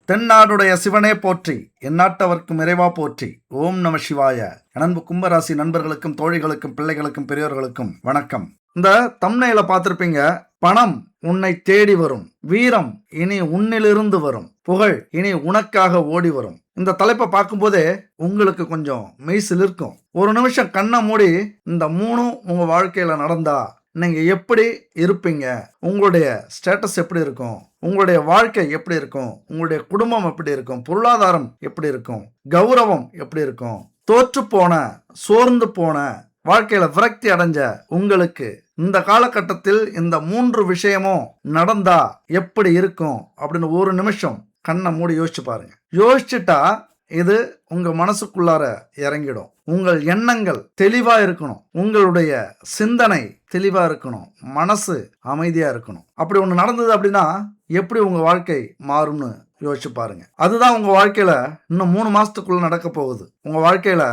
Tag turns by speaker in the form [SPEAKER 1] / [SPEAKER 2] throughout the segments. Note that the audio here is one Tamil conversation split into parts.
[SPEAKER 1] தென்னாடுடைய சிவனே போற்றி, எந்நாட்டவர்க்கும் இறைவா போற்றி. ஓம் நம சிவாய. அன்பு கும்பராசி நண்பர்களுக்கும் தோழிகளுக்கும் பிள்ளைகளுக்கும் பெரியோர்களுக்கும் வணக்கம். இந்த தம்ப்நெயில பார்த்திருப்பீங்க, பணம் உன்னை தேடி வரும், வீரம் இனி உன்னிலிருந்து வரும், புகழ் இனி உனக்காக ஓடி வரும். இந்த தலைப்பை பார்க்கும்போதே உங்களுக்கு கொஞ்சம் மெய்சில் இருக்கும். ஒரு நிமிஷம் கண்ணை மூடி இந்த மூணும் உங்க வாழ்க்கையில நடந்தா நீங்க எப்படி இருப்பீங்க, உங்களுடைய ஸ்டேட்டஸ் எப்படி இருக்கும், உங்களுடைய வாழ்க்கை எப்படி இருக்கும், உங்களுடைய குடும்பம் எப்படி இருக்கும், பொருளாதாரம் எப்படி இருக்கும், கௌரவம் எப்படி இருக்கும், தோற்று போன சோர்ந்து போன வாழ்க்கையில விரக்தி அடைஞ்ச உங்களுக்கு இந்த காலகட்டத்தில் இந்த 3 விஷயமும் நடந்தா எப்படி இருக்கும் அப்படின்னு ஒரு நிமிஷம் கண்ணை மூடி யோசிச்சு பாருங்க. யோசிச்சுட்டா இது உங்க மனசுக்குள்ளார இறங்கிடும். உங்கள் எண்ணங்கள் தெளிவா இருக்கணும், உங்களுடைய சிந்தனை தெளிவா இருக்கணும், மனசு அமைதியா இருக்கணும். அப்படி ஒன்று நடந்தது அப்படின்னா எப்படி உங்க வாழ்க்கை மாறும்னு யோசிச்சு பாருங்க. அதுதான் உங்க வாழ்க்கையில இன்னும் 3 மாசத்துக்குள்ள நடக்க போகுது. உங்க வாழ்க்கையில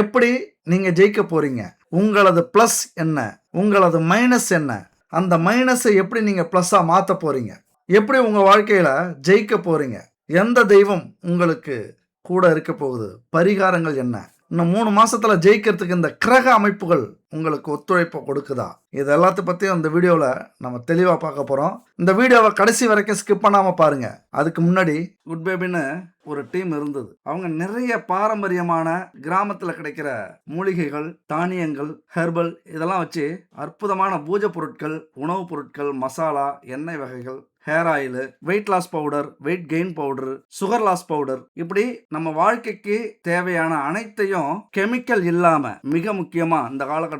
[SPEAKER 1] எப்படி நீங்க ஜெயிக்க போறீங்க, உங்களது பிளஸ் என்ன, உங்களது மைனஸ் என்ன, அந்த மைனஸை எப்படி நீங்க பிளஸ்ஸா மாத்த போறீங்க, எப்படி உங்க வாழ்க்கையில ஜெயிக்க போறீங்க, எந்த தெய்வம் உங்களுக்கு கூட இருக்க போகுது, பரிகாரங்கள் என்ன, இன்னும் 3 மாசத்துல ஜெயிக்கிறதுக்கு இந்த கிரக அமைப்புகள் உங்களுக்கு ஒத்துழைப்பு கொடுக்குதா, இது எல்லாத்த பத்தியும் இந்த வீடியோல நம்ம தெளிவா பார்க்க போறோம். இந்த வீடியோவை கடைசி வரைக்கும் ஸ்கிப் பண்ணாம பாருங்க. அதுக்கு முன்னாடி குட் பேபின்னு ஒரு டீம் இருந்தது. அவங்க நிறைய பாரம்பரியமான கிராமத்துல கிடைக்கிற மூலிகைகள், தானியங்கள், ஹெர்பல் இதெல்லாம் வச்சு அற்புதமான பூஜை பொருட்கள், உணவுப் பொருட்கள், மசாலா, எண்ணெய் வகைகள், hair oil, weight loss powder, weight gain powder, sugar loss powder, இப்படி நம்ம வாழ்க்கைக்கு தேவையான அனைத்தையும் கெமிக்கல் இல்லாம, மிக முக்கியமா இந்த காலகட்டத்தில்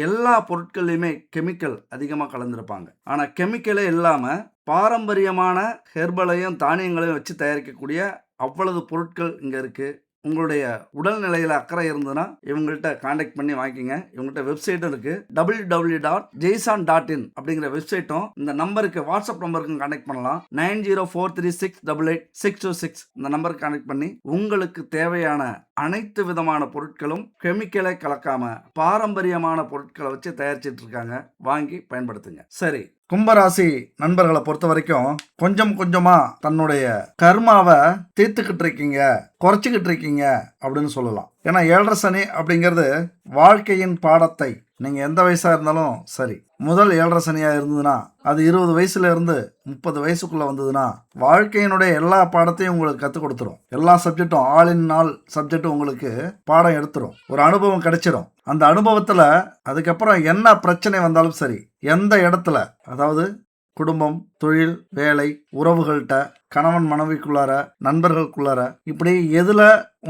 [SPEAKER 1] எல்லா பொருட்கள்லையுமே கெமிக்கல் அதிகமாக கலந்துருப்பாங்க. ஆனால் கெமிக்கலே இல்லாம பாரம்பரியமான ஹெர்பலையும் தானியங்களையும் வச்சு தயாரிக்கக்கூடிய அவ்வளவு பொருட்கள் இங்கே இருக்கு. உங்களுடைய உடல்நிலையில் அக்கறை இருந்ததுன்னா இவங்கள்ட்ட கான்டாக்ட் பண்ணி வாங்கிக்கோங்க. இவங்கள்ட்ட வெப்சைட்டும் இருக்கு, www.jaisan.in அப்படிங்கிற வெப்சைட்டும். இந்த நம்பருக்கு, வாட்ஸ்அப் நம்பருக்கும் கான்டாக்ட் பண்ணலாம். 9043688626 இந்த நம்பருக்கு கான்டாக்ட் பண்ணி உங்களுக்கு தேவையான அனைத்து விதமான பொருட்களும் கெமிக்கலை கலக்காம பாரம்பரியமான பொருட்களை வச்சு தயாரிச்சிட்டு இருக்காங்க. வாங்கி பயன்படுத்துங்க. சரி, கும்பராசி நண்பர்களை பொறுத்த வரைக்கும் கொஞ்சம் கொஞ்சமா தன்னுடைய கர்மாவை தீர்த்துக்கிட்டு இருக்கீங்க, குறைச்சிக்கிட்டு இருக்கீங்க அப்படின்னு சொல்லலாம். ஏன்னா 7.5 சனி அப்படிங்கிறது வாழ்க்கையின் பாடத்தை, நீங்க எந்த வயசா இருந்தாலும் சரி, முதல் 7.5 சனியா இருந்ததுன்னா அது 20 வயசுல இருந்து 30 வயசுக்குள்ள வந்ததுன்னா வாழ்க்கையினுடைய எல்லா பாடத்தையும் உங்களுக்கு கற்றுக் கொடுத்துரும். எல்லா சப்ஜெக்டும், ஆல் இன் ஆல் சப்ஜெக்டும் உங்களுக்கு பாடம் எடுத்துரும், ஒரு அனுபவம் கிடைச்சிரும். அந்த அனுபவத்துல அதுக்கப்புறம் என்ன பிரச்சனை வந்தாலும் சரி, எந்த இடத்துல, அதாவது குடும்பம், தொழில், வேலை, உறவுகள்கிட்ட, கணவன் மனைவிக்குள்ளார, நண்பர்களுக்குள்ளார, இப்படி எதுல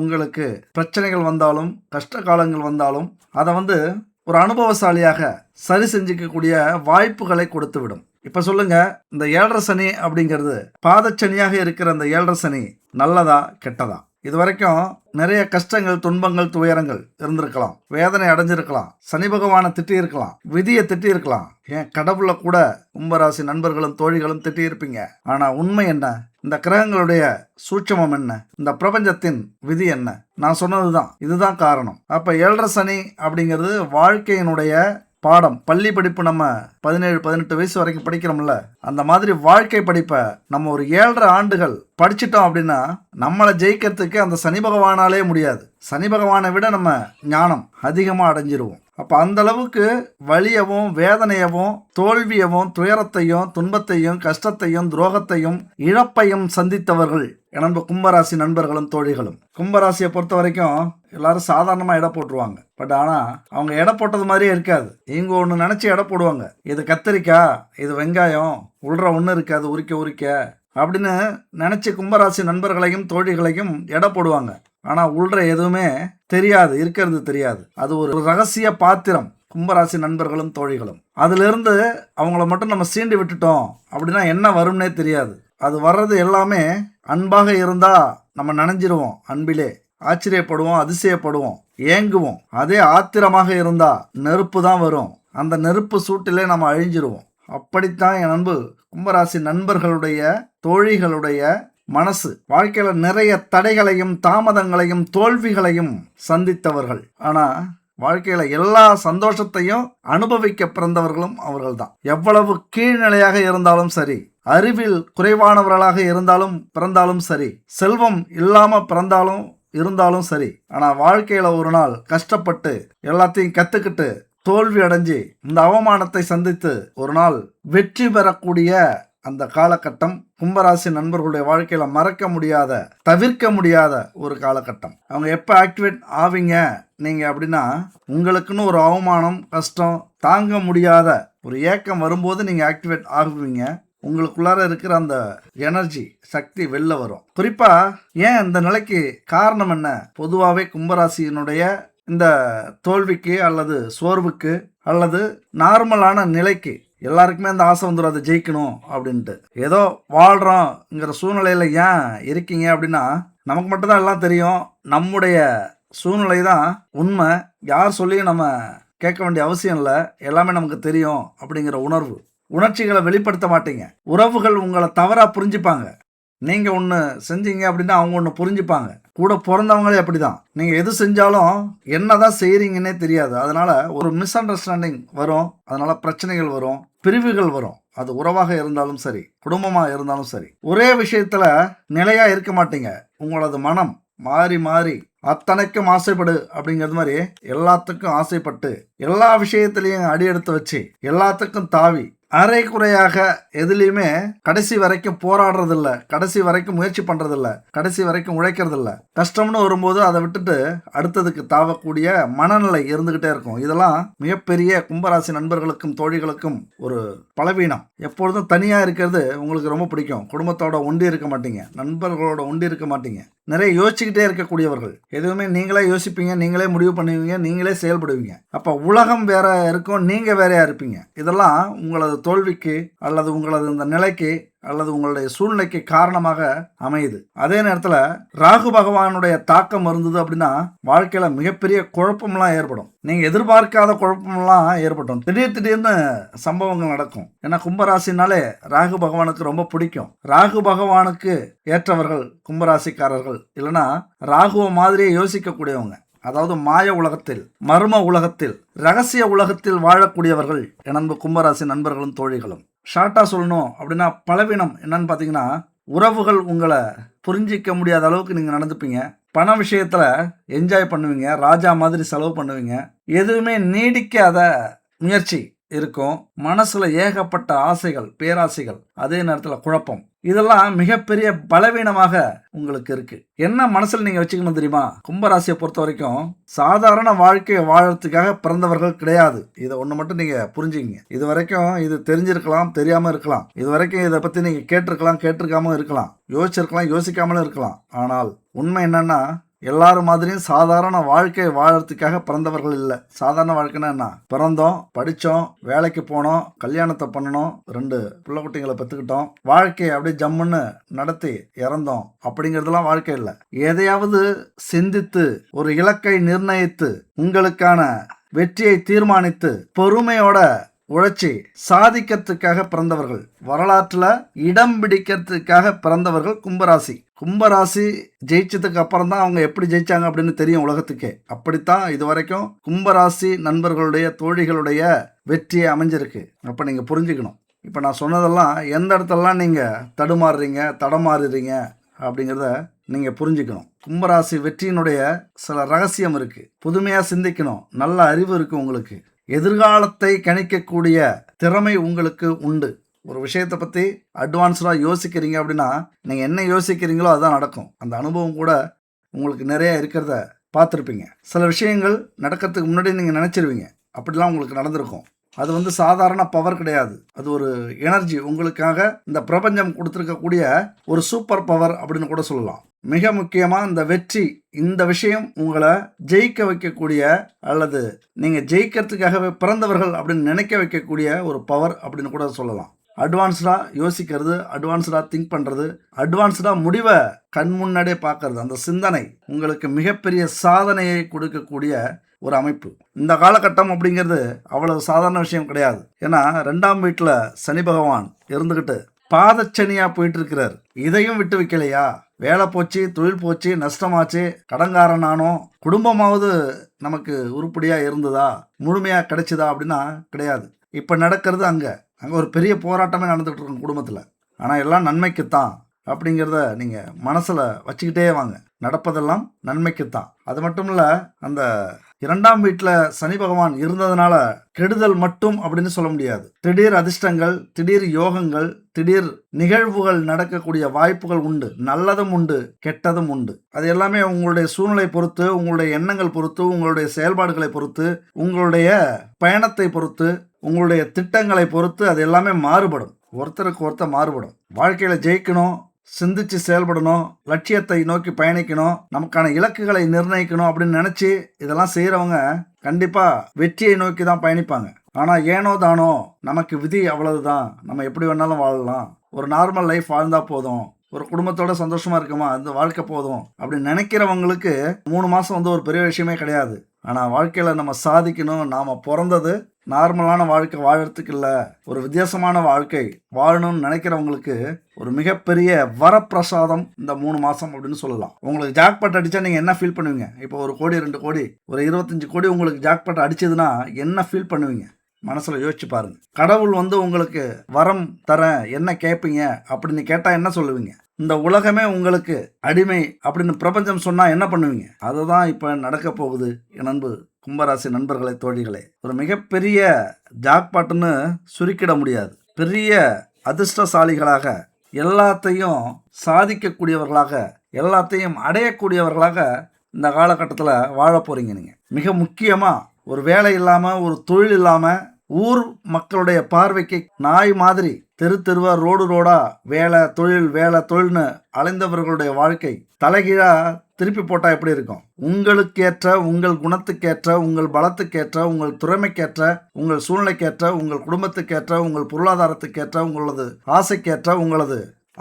[SPEAKER 1] உங்களுக்கு பிரச்சனைகள் வந்தாலும், கஷ்ட காலங்கள் வந்தாலும் அதை ஒரு அனுபவசாலியாக சரி செஞ்சுக்கக்கூடிய வாய்ப்புகளை கொடுத்து விடும். இப்ப சொல்லுங்க, இந்த 7.5 சனி அப்படிங்கிறது பாதச்சனியாக இருக்கிற அந்த 7.5 சனி நல்லதா கெட்டதா? இது வரைக்கும் நிறைய கஷ்டங்கள், துன்பங்கள், துயரங்கள் இருந்திருக்கலாம், வேதனை அடைஞ்சிருக்கலாம், சனி பகவானை திட்டி இருக்கலாம், விதியை திட்டி இருக்கலாம், ஏன் கடவுளை கூட கும்பராசி நண்பர்களும் தோழிகளும் திட்டி இருப்பீங்க. ஆனா உண்மை என்ன, இந்த கிரகங்களுடைய சூட்சமம் என்ன, இந்த பிரபஞ்சத்தின் விதி என்ன, நான் சொன்னதுதான், இதுதான் காரணம். அப்ப 7.5 சனி அப்படிங்கிறது வாழ்க்கையினுடைய பாடம். பள்ளி படிப்பு நம்ம 17-18 வயசு வரைக்கும் படிக்கிறோம்ல, அந்த மாதிரி வாழ்க்கை படிப்பை நம்ம ஒரு 7.5 ஆண்டுகள் படிச்சிட்டோம் அப்படின்னா நம்மளை ஜெயிக்கிறதுக்கு அந்த சனி பகவானாலே முடியாது. சனி பகவானை விட நம்ம ஞானம் அதிகமாக அடைஞ்சிருவோம். அப்போ அந்த அளவுக்கு வலியவும், வேதனையவும், தோல்வியவும், துயரத்தையும், துன்பத்தையும், கஷ்டத்தையும், துரோகத்தையும், இழப்பையும் சந்தித்தவர்கள் எனது கும்பராசி நண்பர்களும் தோழிகளும். கும்பராசியை பொறுத்த வரைக்கும் எல்லாரும் சாதாரணமாக எடை போட்டுருவாங்க. பட் ஆனால் அவங்க எடை போட்டது மாதிரியே இருக்காது. இவங்க ஒன்று நினச்சி எடை போடுவாங்க, இது கத்திரிக்காய், இது வெங்காயம், உள்ற ஒன்று இருக்காது, உரிக்க அப்படின்னு நினச்சி கும்பராசி நண்பர்களையும் தோழிகளையும் எடை போடுவாங்க. ஆனால் உள்ற எதுவுமே தெரியாது, இருக்கிறது தெரியாது. அது ஒரு ரகசிய பாத்திரம் கும்பராசி நண்பர்களும் தோழிகளும். அதிலிருந்து அவங்கள மட்டும் நம்ம சீண்டி விட்டுட்டோம் அப்படின்னா என்ன வரும்னே தெரியாது. அது வர்றது எல்லாமே அன்பாக இருந்தா நம்ம நனைஞ்சிருவோம், அன்பிலே ஆச்சரியப்படுவோம், அதிசயப்படுவோம், ஏங்குவோம். அதே ஆத்திரமாக இருந்தா நெருப்பு தான் வரும், அந்த நெருப்பு சூட்டிலே நம்ம அழிஞ்சிருவோம். அப்படித்தான் என் அன்பு கும்பராசி நண்பர்களுடைய தோழிகளுடைய மனசு. வாழ்க்கையில நிறைய தடைகளையும் தாமதங்களையும் தோல்விகளையும் சந்தித்தவர்கள். ஆனா வாழ்க்கையில எல்லா சந்தோஷத்தையும் அனுபவிக்க பிறந்தவர்களும் அவர்கள்தான். எவ்வளவு கீழ்நிலையாக இருந்தாலும் சரி, அறிவில் குறைவானவர்களாக பிறந்தாலும் சரி, செல்வம் இல்லாம இருந்தாலும் சரி, ஆனா வாழ்க்கையில ஒரு நாள் கஷ்டப்பட்டு எல்லாத்தையும் கத்துக்கிட்டு தோல்வி அடைஞ்சு இந்த அவமானத்தை சந்தித்து ஒரு நாள் வெற்றி பெறக்கூடிய அந்த காலகட்டம் கும்பராசி நண்பர்களுடைய வாழ்க்கையில மறக்க முடியாத, தவிர்க்க முடியாத ஒரு காலகட்டம். அவங்க எப்ப ஆக்டிவேட் ஆவீங்க நீங்க அப்படின்னா, உங்களுக்குன்னு ஒரு அவமானம், கஷ்டம், தாங்க முடியாத ஒரு ஏக்கம் வரும்போது நீங்க ஆக்டிவேட் ஆகுவீங்க. உங்களுக்குள்ளார இருக்கிற அந்த எனர்ஜி, சக்தி வெளில வரும். குறிப்பா ஏன் இந்த நிலைக்கு காரணம் என்ன? பொதுவாகவே கும்பராசியினுடைய இந்த தோல்விக்கு அல்லது சோர்வுக்கு அல்லது நார்மலான நிலைக்கு எல்லாருக்குமே அந்த ஆசை வந்துடும், அதை ஜெயிக்கணும் அப்படின்ட்டு. ஏதோ வாழ்கிறோங்கிற சூழ்நிலையில் ஏன் இருக்கீங்க அப்படின்னா, நமக்கு மட்டும்தான் எல்லாம் தெரியும், நம்முடைய சூழ்நிலை தான் உண்மை, யார் சொல்லியும் நம்ம கேட்க வேண்டிய அவசியம் இல்லை, எல்லாமே நமக்கு தெரியும் அப்படிங்கிற உணர்வு. உணர்ச்சிகளை வெளிப்படுத்த மாட்டீங்க. உறவுகள் உங்களை தவறாக புரிஞ்சுப்பாங்க. நீங்கள் ஒன்று செஞ்சீங்க அப்படின்னா அவங்க ஒன்று புரிஞ்சுப்பாங்க. கூட பிறந்தவங்களே அப்படி தான். நீங்கள் எது செஞ்சாலும் என்ன தான் செய்கிறீங்கன்னே தெரியாது. அதனால் ஒரு மிஸ் அண்டர்ஸ்டாண்டிங் வரும். அதனால் பிரச்சனைகள் வரும், பிரிவுகள் வரும். அது உறவாக இருந்தாலும் சரி, குடும்பமாக இருந்தாலும் சரி. ஒரே விஷயத்தில் நிலையாக இருக்க மாட்டீங்க. உங்களது மனம் மாறி மாறி அத்தனைக்கும் ஆசைப்படு அப்படிங்கிறது மாதிரி எல்லாத்துக்கும் ஆசைப்பட்டு எல்லா விஷயத்திலையும் அடி எடுத்து வச்சு எல்லாத்துக்கும் தாவி அரை குறையாக எதுலேயுமே கடைசி வரைக்கும் போராடுறதில்ல, கடைசி வரைக்கும் முயற்சி பண்ணுறதில்ல, கடைசி வரைக்கும் உழைக்கிறதில்ல. கஷ்டம்னு வரும்போது அதை விட்டுட்டு அடுத்ததுக்கு தாவக்கூடிய மனநிலை இருந்துக்கிட்டே இருக்கும். இதெல்லாம் மிகப்பெரிய கும்பராசி நண்பர்களுக்கும் தோழிகளுக்கும் ஒரு பலவீனம். எப்பொழுதும் தனியாக இருக்கிறது உங்களுக்கு ரொம்ப பிடிக்கும். குடும்பத்தோட ஒண்டி இருக்க மாட்டீங்க, நண்பர்களோட ஒண்டி இருக்க மாட்டீங்க. நிறைய யோசிச்சுக்கிட்டே இருக்கக்கூடியவர்கள். எதுவுமே நீங்களே யோசிப்பீங்க, நீங்களே முடிவு பண்ணுவீங்க, நீங்களே செயல்படுவீங்க. அப்போ உலகம் வேற இருக்கும், நீங்கள் வேறையா இருப்பீங்க. இதெல்லாம் உங்களது தோல்விக்கு அல்லது உங்களது இந்த நிலைக்கு அல்லது உங்களுடைய சூழ்நிலைக்கு காரணமாக அமையுது. அதே நேரத்தில் ராகு பகவானுடைய தாக்கம் இருந்தது அப்படின்னா வாழ்க்கையில மிகப்பெரிய குழப்பம்லாம் ஏற்படும். நீங்க எதிர்பார்க்காத குழப்பம்லாம் ஏற்படும். திடீர்னு சம்பவங்கள் நடக்கும். ஏன்னா கும்பராசினாலே ராகு பகவானுக்கு ரொம்ப பிடிக்கும். ராகு பகவானுக்கு ஏற்றவர்கள் கும்பராசிக்காரர்கள். இல்லைன்னா ராகுவ மாதிரியே யோசிக்கக்கூடியவங்க. அதாவது மாய உலகத்தில், மர்ம உலகத்தில், ரகசிய உலகத்தில் வாழக்கூடியவர்கள் எனது கும்பராசி நண்பர்களும் தோழிகளும். ஷார்ட்டாக சொல்லணும் அப்படின்னா பலவீனம் என்னன்னு பார்த்தீங்கன்னா, உறவுகள் உங்களை புரிஞ்சிக்க முடியாத அளவுக்கு நீங்கள் நடந்துப்பீங்க. பண விஷயத்தில் என்ஜாய் பண்ணுவீங்க, ராஜா மாதிரி செலவு பண்ணுவீங்க. எதுவுமே நீடிக்காத முயற்சி இருக்கும். மனசுல ஏகப்பட்ட ஆசைகள், பேராசைகள், அதே நேரத்தில் குழப்பம். இதெல்லாம் மிகப்பெரிய பலவீனமாக உங்களுக்கு இருக்கு. என்ன மனசுல நீங்க வச்சுக்கணும் தெரியுமா? கும்பராசியை பொறுத்த வரைக்கும் சாதாரண வாழ்க்கையை வாழறதுக்காக பிறந்தவர்கள் கிடையாது. இதை ஒண்ணு மட்டும் நீங்க புரிஞ்சுக்கங்க. இது வரைக்கும் இது தெரிஞ்சிருக்கலாம், தெரியாம இருக்கலாம். இது வரைக்கும் இதை பத்தி நீங்க கேட்டிருக்கலாம், கேட்டிருக்காம இருக்கலாம், யோசிச்சிருக்கலாம், யோசிக்காமலும் இருக்கலாம். ஆனால் உண்மை என்னன்னா, எல்லாரும் மாதிரியும் சாதாரண வாழ்க்கையை வாழறதுக்காக பிறந்தவர்கள் இல்லை. சாதாரண வாழ்க்கைன்னா என்ன? பிறந்தோம், படித்தோம், வேலைக்கு போனோம், கல்யாணத்தை பண்ணணும், 2 பிள்ளை குட்டிங்களை பெற்றுக்கிட்டோம், வாழ்க்கையை அப்படியே ஜம்முன்னு நடத்தி இறந்தோம் அப்படிங்கிறதுலாம் வாழ்க்கை இல்லை. எதையாவது சிந்தித்து ஒரு இலக்கை நிர்ணயித்து உங்களுக்கான வெற்றியை தீர்மானித்து பொறுமையோட உழைச்சி சாதிக்கிறதுக்காக பிறந்தவர்கள், வரலாற்றுல இடம் பிடிக்கிறதுக்காக பிறந்தவர்கள் கும்பராசி. கும்பராசி ஜெயிச்சதுக்கு அப்புறம் தான் அவங்க எப்படி ஜெயிச்சாங்க அப்படின்னு தெரியும் உலகத்துக்கே. அப்படித்தான் இது வரைக்கும் கும்பராசி நண்பர்களுடைய தோழிகளுடைய வெற்றியை அமைஞ்சிருக்கு. அப்ப நீங்க புரிஞ்சுக்கணும். இப்ப நான் சொன்னதெல்லாம் எந்த இடத்துலலாம் நீங்க தடமாறுறீங்க அப்படிங்கிறத நீங்க புரிஞ்சுக்கணும். கும்பராசி வெற்றியினுடைய சில ரகசியம் இருக்கு. புதுமையா சிந்திக்கணும், நல்ல அறிவு இருக்கு உங்களுக்கு. எதிர்காலத்தை கணிக்கக்கூடிய திறமை உங்களுக்கு உண்டு. ஒரு விஷயத்தை பற்றி அட்வான்ஸ்டாக யோசிக்கிறீங்க அப்படின்னா நீங்கள் என்ன யோசிக்கிறீங்களோ அதுதான் நடக்கும். அந்த அனுபவம் கூட உங்களுக்கு நிறைய இருக்கிறத பார்த்துருப்பீங்க. சில விஷயங்கள் நடக்கிறதுக்கு முன்னாடி நீங்கள் நினச்சிருவீங்க, அப்படிலாம் உங்களுக்கு நடந்திருக்கும். அது சாதாரண பவர் கிடையாது, அது ஒரு எனர்ஜி. உங்களுக்காக இந்த பிரபஞ்சம் கொடுத்துருக்கக்கூடிய ஒரு சூப்பர் பவர் அப்படின்னு கூட சொல்லலாம். மிக முக்கியமாக இந்த வெற்றி, இந்த விஷயம் உங்களை ஜெயிக்க வைக்கக்கூடிய அல்லது நீங்கள் ஜெயிக்கிறதுக்காகவே பிறந்தவர்கள் அப்படின்னு நினைக்க வைக்கக்கூடிய ஒரு பவர் அப்படின்னு கூட சொல்லலாம். அட்வான்ஸ்டாக யோசிக்கிறது, அட்வான்ஸ்டாக திங்க் பண்ணுறது, அட்வான்ஸ்டாக முடிவை கண் முன்னாடியே பார்க்கறது, அந்த சிந்தனை உங்களுக்கு மிகப்பெரிய சாதனையை கொடுக்கக்கூடிய ஒரு அமைப்பு. இந்த காலகட்டம் அப்படிங்கிறது அவ்வளவு சாதாரண விஷயம் கிடையாது. ஏன்னா 2ஆம் வீட்டில் சனி பகவான் இருந்துக்கிட்டு பாதச்சனியா போயிட்டு இருக்கிறார். இதையும் விட்டு வைக்கலையா? வேலை போச்சு, தொழில் போச்சு, நஷ்டமாச்சு, கடன்காரன் ஆனோம், குடும்பமாவது நமக்கு உருப்படியா இருந்ததா, முழுமையா கிடைச்சதா அப்படின்னா கிடையாது. இப்ப நடக்கிறது அங்க ஒரு பெரிய போராட்டமே நடந்துகிட்டு இருக்கும் குடும்பத்துல. ஆனா எல்லாம் நன்மைக்குத்தான் அப்படிங்கிறத நீங்க மனசுல வச்சுக்கிட்டே வாங்க. நடப்பதெல்லாம் நன்மைக்குத்தான். அது மட்டும் இல்ல, அந்த 2ஆம் வீட்டுல சனி பகவான் இருந்ததுனால கெடுதல் மட்டும் அப்படின்னு சொல்ல முடியாது. திடீர் அதிர்ஷ்டங்கள், திடீர் யோகங்கள், திடீர் நிகழ்வுகள் நடக்கக்கூடிய வாய்ப்புகள் உண்டு. நல்லதும் உண்டு, கெட்டதும் உண்டு. அது எல்லாமே உங்களுடைய சூழ்நிலை பொறுத்து, உங்களுடைய எண்ணங்கள் பொறுத்து, உங்களுடைய செயல்பாடுகளை பொறுத்து, உங்களுடைய பயணத்தை பொறுத்து, உங்களுடைய திட்டங்களை பொறுத்து அது எல்லாமே மாறுபடும். ஒருத்தருக்கு ஒருத்தர் மாறுபடும். வாழ்க்கையில ஜெயிக்கணும், சிந்திச்சு செயல்படணும், லட்சியத்தை நோக்கி பயணிக்கணும், நமக்கான இலக்குகளை நிர்ணயிக்கணும் அப்படின்னு நினைச்சு இதெல்லாம் செய்யறவங்க கண்டிப்பா வெற்றியை நோக்கி தான் பயணிப்பாங்க. ஆனா ஏனோ தானோ நமக்கு விதி அவ்வளவுதான், நம்ம எப்படி வேணாலும் வாழலாம், ஒரு நார்மல் லைஃப் வாழ்ந்தா போதும், ஒரு குடும்பத்தோட சந்தோஷமா இருக்குமா அந்த வாழ்க்கை போதும் அப்படின்னு நினைக்கிறவங்களுக்கு 3 மாசம் ஒரு பெரிய விஷயமே கிடையாது. ஆனா வாழ்க்கையில நம்ம சாதிக்கணும், நாம பிறந்தது நார்மலான வாழ்க்கை வாழறதுக்கு இல்லை, ஒரு வித்தியாசமான வாழ்க்கை வாழணும்னு நினைக்கிறவங்களுக்கு ஒரு மிகப்பெரிய வரப்பிரசாதம் இந்த 3 மாசம் அப்படின்னு சொல்லலாம். உங்களுக்கு ஜாக்பாட் அடிச்சா நீங்க என்ன ஃபீல் பண்ணுவீங்க? இப்போ 1 கோடி 2 கோடி ஒரு 25 கோடி உங்களுக்கு ஜாக்பாட் அடிச்சதுன்னா என்ன ஃபீல் பண்ணுவீங்க? மனசுல யோசிச்சு பாருங்க. கடவுள் உங்களுக்கு வரம் தரேன், என்ன கேட்பீங்க அப்படின்னு கேட்டா என்ன சொல்லுவீங்க? இந்த உலகமே உங்களுக்கு அடிமை அப்படின்னு பிரபஞ்சம் சொன்னா என்ன பண்ணுவீங்க? அதுதான் இப்ப நடக்க போகுது என் அன்பு கும்பராசி நண்பர்களே, தோழிகளே. ஒரு மிகப்பெரிய ஜாக்பாட்டுன்னு சுருக்கிட முடியாது. பெரிய அதிர்ஷ்டசாலிகளாக, எல்லாத்தையும் சாதிக்கக்கூடியவர்களாக, எல்லாத்தையும் அடையக்கூடியவர்களாக இந்த காலகட்டத்தில் வாழ போறீங்க. நீங்க மிக முக்கியமா ஒரு வேலை இல்லாம, ஒரு தொழில் இல்லாம, ஊர் மக்களுடைய பார்வைக்கு நாய் மாதிரி தெரு தெருவா, ரோடு ரோடா வேலை தொழில்னு அலைந்தவர்களுடைய வாழ்க்கை தலைகீழா திருப்பி போட்டா எப்படி இருக்கும்? உங்களுக்கேற்ற, உங்கள் குணத்துக்கேற்ற, உங்கள் பலத்துக்கேற்ற, உங்கள் திறமைக்கேற்ற, உங்கள் சூழ்நிலைக்கேற்ற, உங்கள் குடும்பத்துக்கேற்ற, உங்கள் பொருளாதாரத்துக்கேற்ற, உங்களது ஆசைக்கேற்ற, உங்களது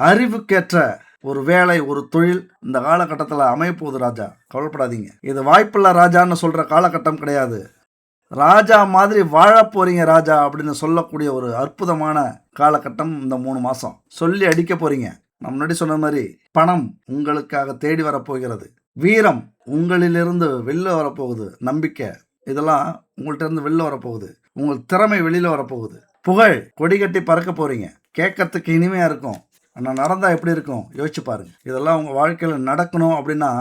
[SPEAKER 1] அறிவுக்கேற்ற ஒரு வேலை, ஒரு தொழில் இந்த காலகட்டத்தில் அமையப்போகுது ராஜா. கவலைப்படாதீங்க. இது வாய்ப்பில்லை ராஜான்னு சொல்ற காலகட்டம் கிடையாது. ராஜா மாதிரி வாழ போறீங்க ராஜா அப்படின்னு சொல்லக்கூடிய ஒரு அற்புதமான காலகட்டம் இந்த 3 மாசம். சொல்லி அடிக்க போறீங்க. நான் முன்னாடி சொன்ன மாதிரி பணம் உங்களுக்காக தேடி வரப்போகிறது. வீரம் உங்களிலிருந்து வெளில வரப்போகுது. நம்பிக்கை இதெல்லாம் உங்கள்கிட்ட இருந்து வெளில வரப்போகுது. உங்கள் திறமை வெளியில வரப்போகுது. புகழ் கொடி கட்டி பறக்க போறீங்க. கேட்கறதுக்கு இனிமையா இருக்கும். ஆனால் நடந்தா எப்படி இருக்கும் யோசிச்சு பாருங்க. இதெல்லாம் உங்க வாழ்க்கையில நடக்கணும் அப்படின்னா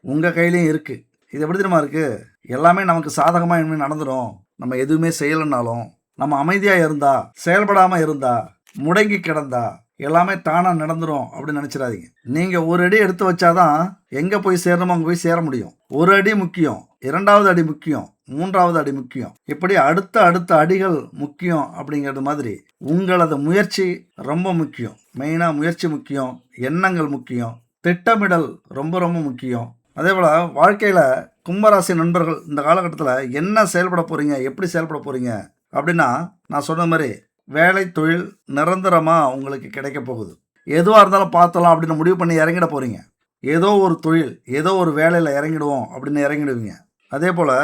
[SPEAKER 1] உங்க கையிலையும் இருக்கு. இது எப்படி தெரியுமா இருக்கு? எல்லாமே நமக்கு சாதகமாக இனிமேல் நடந்துடும். நம்ம எதுவுமே செய்யலைன்னாலும், நம்ம அமைதியாக இருந்தா, செயல்படாமல் இருந்தா, முடங்கி கிடந்தா எல்லாமே தானாக நடந்துடும் அப்படின்னு நினச்சிடாதீங்க. நீங்கள் ஒரு அடி எடுத்து வச்சாதான் எங்கே போய் சேரணுமோ அங்கே போய் சேர முடியும். ஒரு அடி முக்கியம், 2வது அடி முக்கியம், 3வது அடி முக்கியம், இப்படி அடுத்த அடிகள் முக்கியம். அப்படிங்கிறது மாதிரி உங்களது முயற்சி ரொம்ப முக்கியம். மெயினாக முயற்சி முக்கியம், எண்ணங்கள் முக்கியம், திட்டமிடல் ரொம்ப ரொம்ப முக்கியம். அதே போல் வாழ்க்கையில் கும்பராசி நண்பர்கள் இந்த காலகட்டத்தில் என்ன செயல்பட போகிறீங்க, எப்படி செயல்பட போகிறீங்க அப்படின்னா, நான் சொன்ன மாதிரி வேலை தொழில் நிரந்தரமாக உங்களுக்கு கிடைக்க போகுது. எதுவாக இருந்தாலும் பார்த்தலாம் அப்படின்னு முடிவு பண்ணி இறங்கிட போகிறீங்க. ஏதோ ஒரு தொழில், ஏதோ ஒரு வேலையில் இறங்கிடுவோம் அப்படின்னு இறங்கிடுவீங்க. அதே போல்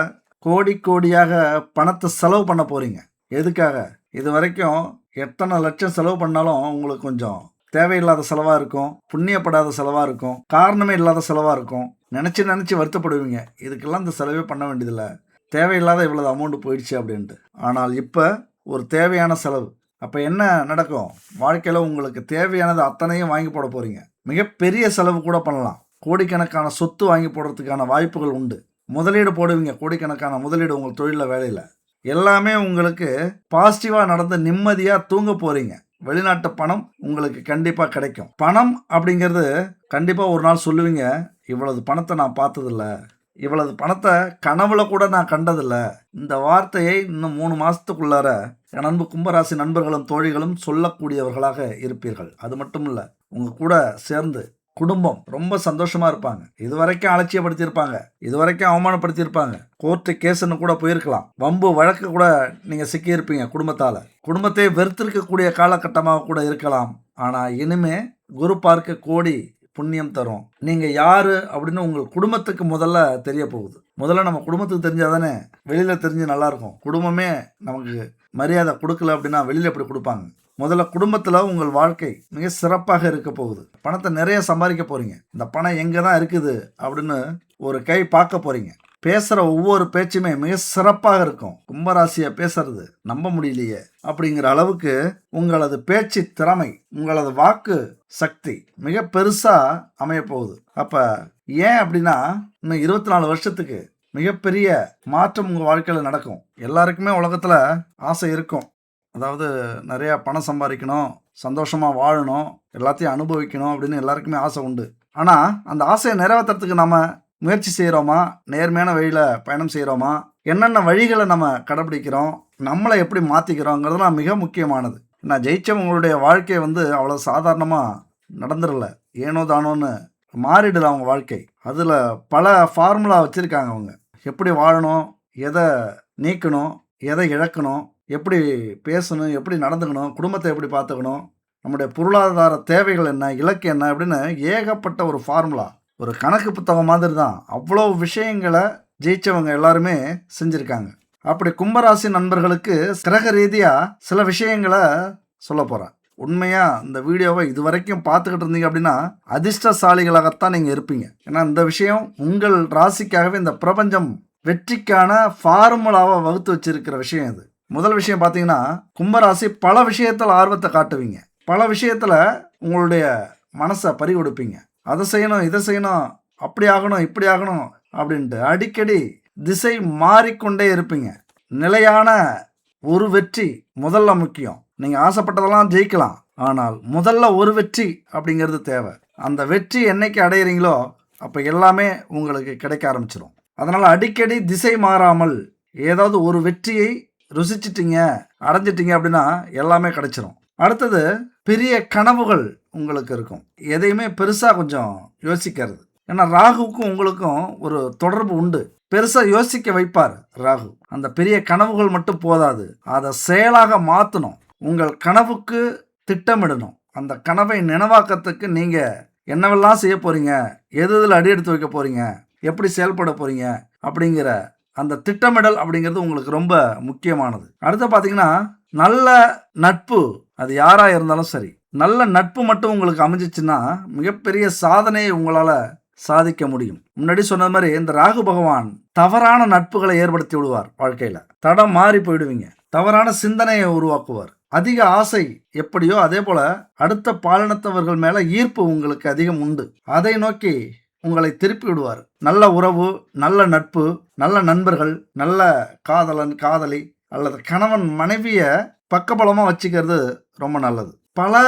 [SPEAKER 1] கோடி கோடியாக பணத்தை செலவு பண்ண போகிறீங்க. எதுக்காக? இது வரைக்கும் எத்தனை லட்சம் செலவு பண்ணாலும் உங்களுக்கு கொஞ்சம் தேவையில்லாத செலவாக இருக்கும், புண்ணியப்படாத செலவாக இருக்கும், காரணமே இல்லாத செலவாக இருக்கும். நினச்சி வருத்தப்படுவீங்க. இதுக்கெல்லாம் இந்த செலவே பண்ண வேண்டியதில்லை, தேவையில்லாத இவ்வளவு அமௌண்ட் போயிடுச்சு அப்படின்ட்டு. ஆனால் இப்போ ஒரு தேவையான செலவு. அப்போ என்ன நடக்கும்? வாழ்க்கையில் உங்களுக்கு தேவையானது அத்தனையும் வாங்கி போட போகிறீங்க. மிகப்பெரிய செலவு கூட பண்ணலாம். கோடிக்கணக்கான சொத்து வாங்கி போடுறதுக்கான வாய்ப்புகள் உண்டு. முதலீடு போடுவீங்க, கோடிக்கணக்கான முதலீடு உங்கள் தொழிலில், வேலையில். எல்லாமே உங்களுக்கு பாசிட்டிவாக நடந்து நிம்மதியாக தூங்க போகிறீங்க. வெளிநாட்டு பணம் உங்களுக்கு கண்டிப்பாக கிடைக்கும். பணம் அப்படிங்கிறது கண்டிப்பாக ஒரு நாள் சொல்லுவீங்க, இவ்வளவு பணத்தை நான் பார்த்ததில்ல, இவ்வளவு பணத்தை கனவுல கூட நான் கண்டதில்லை. இந்த வார்த்தையை இன்னும் 3 மாதத்துக்குள்ளார என் அன்பு கும்பராசி நண்பர்களும் தோழிகளும் சொல்லக்கூடியவர்களாக இருப்பீர்கள். அது மட்டும் இல்லை, உங்கள் கூட சேர்ந்து குடும்பம் ரொம்ப சந்தோஷமா இருப்பாங்க. இதுவரைக்கும் அலட்சியப்படுத்தியிருப்பாங்க, இதுவரைக்கும் அவமானப்படுத்தியிருப்பாங்க, கோர்ட்டு கேஸ்ன்னு கூட போயிருக்கலாம், வம்பு வழக்கு கூட நீங்க சிக்கியிருப்பீங்க. குடும்பத்தை வெறுத்திருக்கக்கூடிய காலகட்டமாக கூட இருக்கலாம். ஆனா இனிமே குரு பார்க்க கோடி புண்ணியம் தரும். நீங்க யாரு அப்படின்னு உங்கள் குடும்பத்துக்கு முதல்ல தெரிய போகுது. முதல்ல நம்ம குடும்பத்துக்கு தெரிஞ்சாதானே வெளியில தெரிஞ்சு நல்லா இருக்கும். குடும்பமே நமக்கு மரியாதை கொடுக்கல அப்படின்னா வெளியில எப்படி கொடுப்பாங்க? முதல்ல குடும்பத்தில் உங்கள் வாழ்க்கை மிக சிறப்பாக இருக்க போகுது. பணத்தை நிறைய சம்பாதிக்க போறீங்க. இந்த பணம் எங்கே தான் இருக்குது அப்படின்னு ஒரு கை பார்க்க போறீங்க. பேசுகிற ஒவ்வொரு பேச்சுமே மிக சிறப்பாக இருக்கும். கும்பராசியை பேசுறது நம்ப முடியலையே அப்படிங்கிற அளவுக்கு உங்களது பேச்சு திறமை, உங்களது வாக்கு சக்தி மிக பெருசாக அமைய போகுது. அப்போ ஏன் அப்படின்னா இன்னும் 24 வருஷத்துக்கு மிகப்பெரிய மாற்றம் உங்கள் வாழ்க்கையில் நடக்கும். எல்லாருக்குமே உலகத்தில் ஆசை இருக்கும். அதாவது நிறையா பணம் சம்பாதிக்கணும், சந்தோஷமாக வாழணும், எல்லாத்தையும் அனுபவிக்கணும் அப்படின்னு எல்லாருக்குமே ஆசை உண்டு. ஆனால் அந்த ஆசையை நிறைவேற்றுறதுக்கு நம்ம முயற்சி செய்கிறோமா, நேர்மையான வழியில் பயணம் செய்கிறோமா, என்னென்ன வழிகளை நம்ம கடைப்பிடிக்கிறோம், நம்மளை எப்படி மாற்றிக்கிறோங்கிறதுலாம் மிக முக்கியமானது. நான் ஜெயிச்சவங்களுடைய வாழ்க்கையை அவ்வளோ சாதாரணமாக நடந்துடல. ஏனோ தானோன்னு மாறிடுது அவங்க வாழ்க்கை. அதில் பல ஃபார்முலா வச்சுருக்காங்க. அவங்க எப்படி வாழணும், எதை நீக்கணும், எதை இழக்கணும், எப்படி பேசணும், எப்படி நடந்துக்கணும், குடும்பத்தை எப்படி பார்த்துக்கணும், நம்முடைய பொருளாதார தேவைகள் என்ன, இலக்கு என்ன அப்படின்னு ஏகப்பட்ட ஒரு ஃபார்முலா. ஒரு கணக்கு புத்தகம் மாதிரி தான். அவ்வளோ விஷயங்களை ஜெயிச்சவங்க எல்லாருமே செஞ்சுருக்காங்க. அப்படி கும்பராசி நண்பர்களுக்கு கிரக ரீதியாக சில விஷயங்களை சொல்ல போகிறேன். உண்மையாக இந்த வீடியோவை இது வரைக்கும் பார்த்துக்கிட்டு இருந்தீங்க அப்படின்னா அதிர்ஷ்டசாலிகளாகத்தான் நீங்கள் இருப்பீங்க. ஏன்னா இந்த விஷயம் உங்கள் ராசிக்காகவே இந்த பிரபஞ்சம் வெற்றிக்கான ஃபார்முலாவை வகுத்து வச்சிருக்கிற விஷயம் இது. முதல் விஷயம் பார்த்தீங்கன்னா, கும்பராசி பல விஷயத்தில் ஆர்வத்தை காட்டுவீங்க. பல விஷயத்தில் உங்களுடைய மனசை பறி கொடுப்பீங்க. அதை செய்யணும், இதை செய்யணும், அப்படி ஆகணும், இப்படி ஆகணும் அப்படின்ட்டு அடிக்கடி திசை மாறிக்கொண்டே இருப்பீங்க. நிலையான ஒரு வெற்றி முதல்ல முக்கியம். நீங்கள் ஆசைப்பட்டதெல்லாம் ஜெயிக்கலாம், ஆனால் முதல்ல ஒரு வெற்றி அப்படிங்கிறது தேவை. அந்த வெற்றி என்னைக்கு அடையிறீங்களோ அப்போ எல்லாமே உங்களுக்கு கிடைக்க ஆரம்பிச்சிடும். அதனால் அடிக்கடி திசை மாறாமல் ஏதாவது ஒரு வெற்றியை ருசிச்சிட்டிங்க, அடைஞ்சிட்டிங்க அப்படின்னா எல்லாமே கிடைச்சிரும். அடுத்தது பெரிய கனவுகள் உங்களுக்கு இருக்கும். எதையுமே பெருசாக கொஞ்சம் யோசிக்கிறது. ஏன்னா ராகுவுக்கும் உங்களுக்கும் ஒரு தொடர்பு உண்டு. பெருசாக யோசிக்க வைப்பார் ராகு. அந்த பெரிய கனவுகள் மட்டும் போதாது, அதை செயலாக மாற்றணும். உங்கள் கனவுக்கு திட்டமிடணும். அந்த கனவை நினைவாக்கத்துக்கு நீங்கள் என்னவெல்லாம் செய்ய போகிறீங்க, எது இதில் அடி எடுத்து வைக்க போகிறீங்க, எப்படி செயல்பட போகிறீங்க அப்படிங்கிற அந்த திட்டமிடல் அப்படிங்கிறது உங்களுக்கு ரொம்ப முக்கியமானது. அடுத்து பார்த்தீங்கன்னா, நல்ல நட்பு, அது யாராக இருந்தாலும் சரி, நல்ல நட்பு மட்டும் உங்களுக்கு அமைஞ்சிச்சுன்னா மிகப்பெரிய சாதனையை உங்களால் சாதிக்க முடியும். முன்னாடி சொன்னது மாதிரி இந்த ராகு பகவான் தவறான நட்புகளை ஏற்படுத்தி விடுவார். வாழ்க்கையில் தடம் மாறி போயிடுவீங்க. தவறான சிந்தனையை உருவாக்குவார். அதிக ஆசை எப்படியோ அதே போல அடுத்த பாலினத்தவர்கள் மேலே ஈர்ப்பு உங்களுக்கு அதிகம் உண்டு. அதை நோக்கி உங்களை திருப்பி விடுவார். நல்ல உறவு, நல்ல நட்பு, நல்ல நண்பர்கள், நல்ல காதலன் காதலி அல்லது கணவன் மனைவியை பக்கபலமாக வச்சுக்கிறது ரொம்ப நல்லது. பல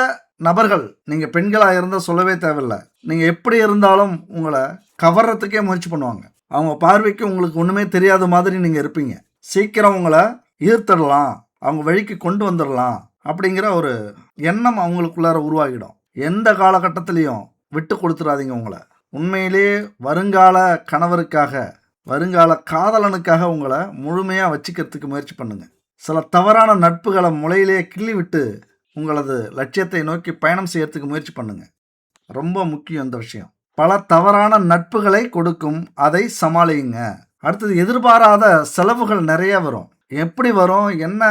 [SPEAKER 1] நபர்கள், நீங்கள் பெண்களாக இருந்தால் சொல்லவே தேவையில்லை, நீங்கள் எப்படி இருந்தாலும் உங்களை கவர்றதுக்கே முயற்சி பண்ணுவாங்க. அவங்க பார்வைக்கு உங்களுக்கு ஒன்றுமே தெரியாத மாதிரி நீங்கள் இருப்பீங்க. சீக்கிரம் உங்களை ஈர்த்திடலாம், அவங்க வழிக்கு கொண்டு வந்துடலாம் அப்படிங்கிற ஒரு எண்ணம் அவங்களுக்குள்ளார உருவாகிடும். எந்த காலகட்டத்திலையும் விட்டு கொடுத்துடாதீங்க உங்களை. உண்மையிலே வருங்கால கணவருக்காக, வருங்கால காதலனுக்காக உங்களை முழுமையாக வச்சுக்கிறதுக்கு முயற்சி பண்ணுங்கள். சில தவறான நட்புகளை முளையிலே கிள்ளி விட்டு உங்களது லட்சியத்தை நோக்கி பயணம் செய்யறதுக்கு முயற்சி பண்ணுங்கள். ரொம்ப முக்கியம் இந்த விஷயம். பல தவறான நட்புகளை கொடுக்கும், அதை சமாளியுங்க. அடுத்தது எதிர்பாராத செலவுகள் நிறைய வரும். எப்படி வரும், என்ன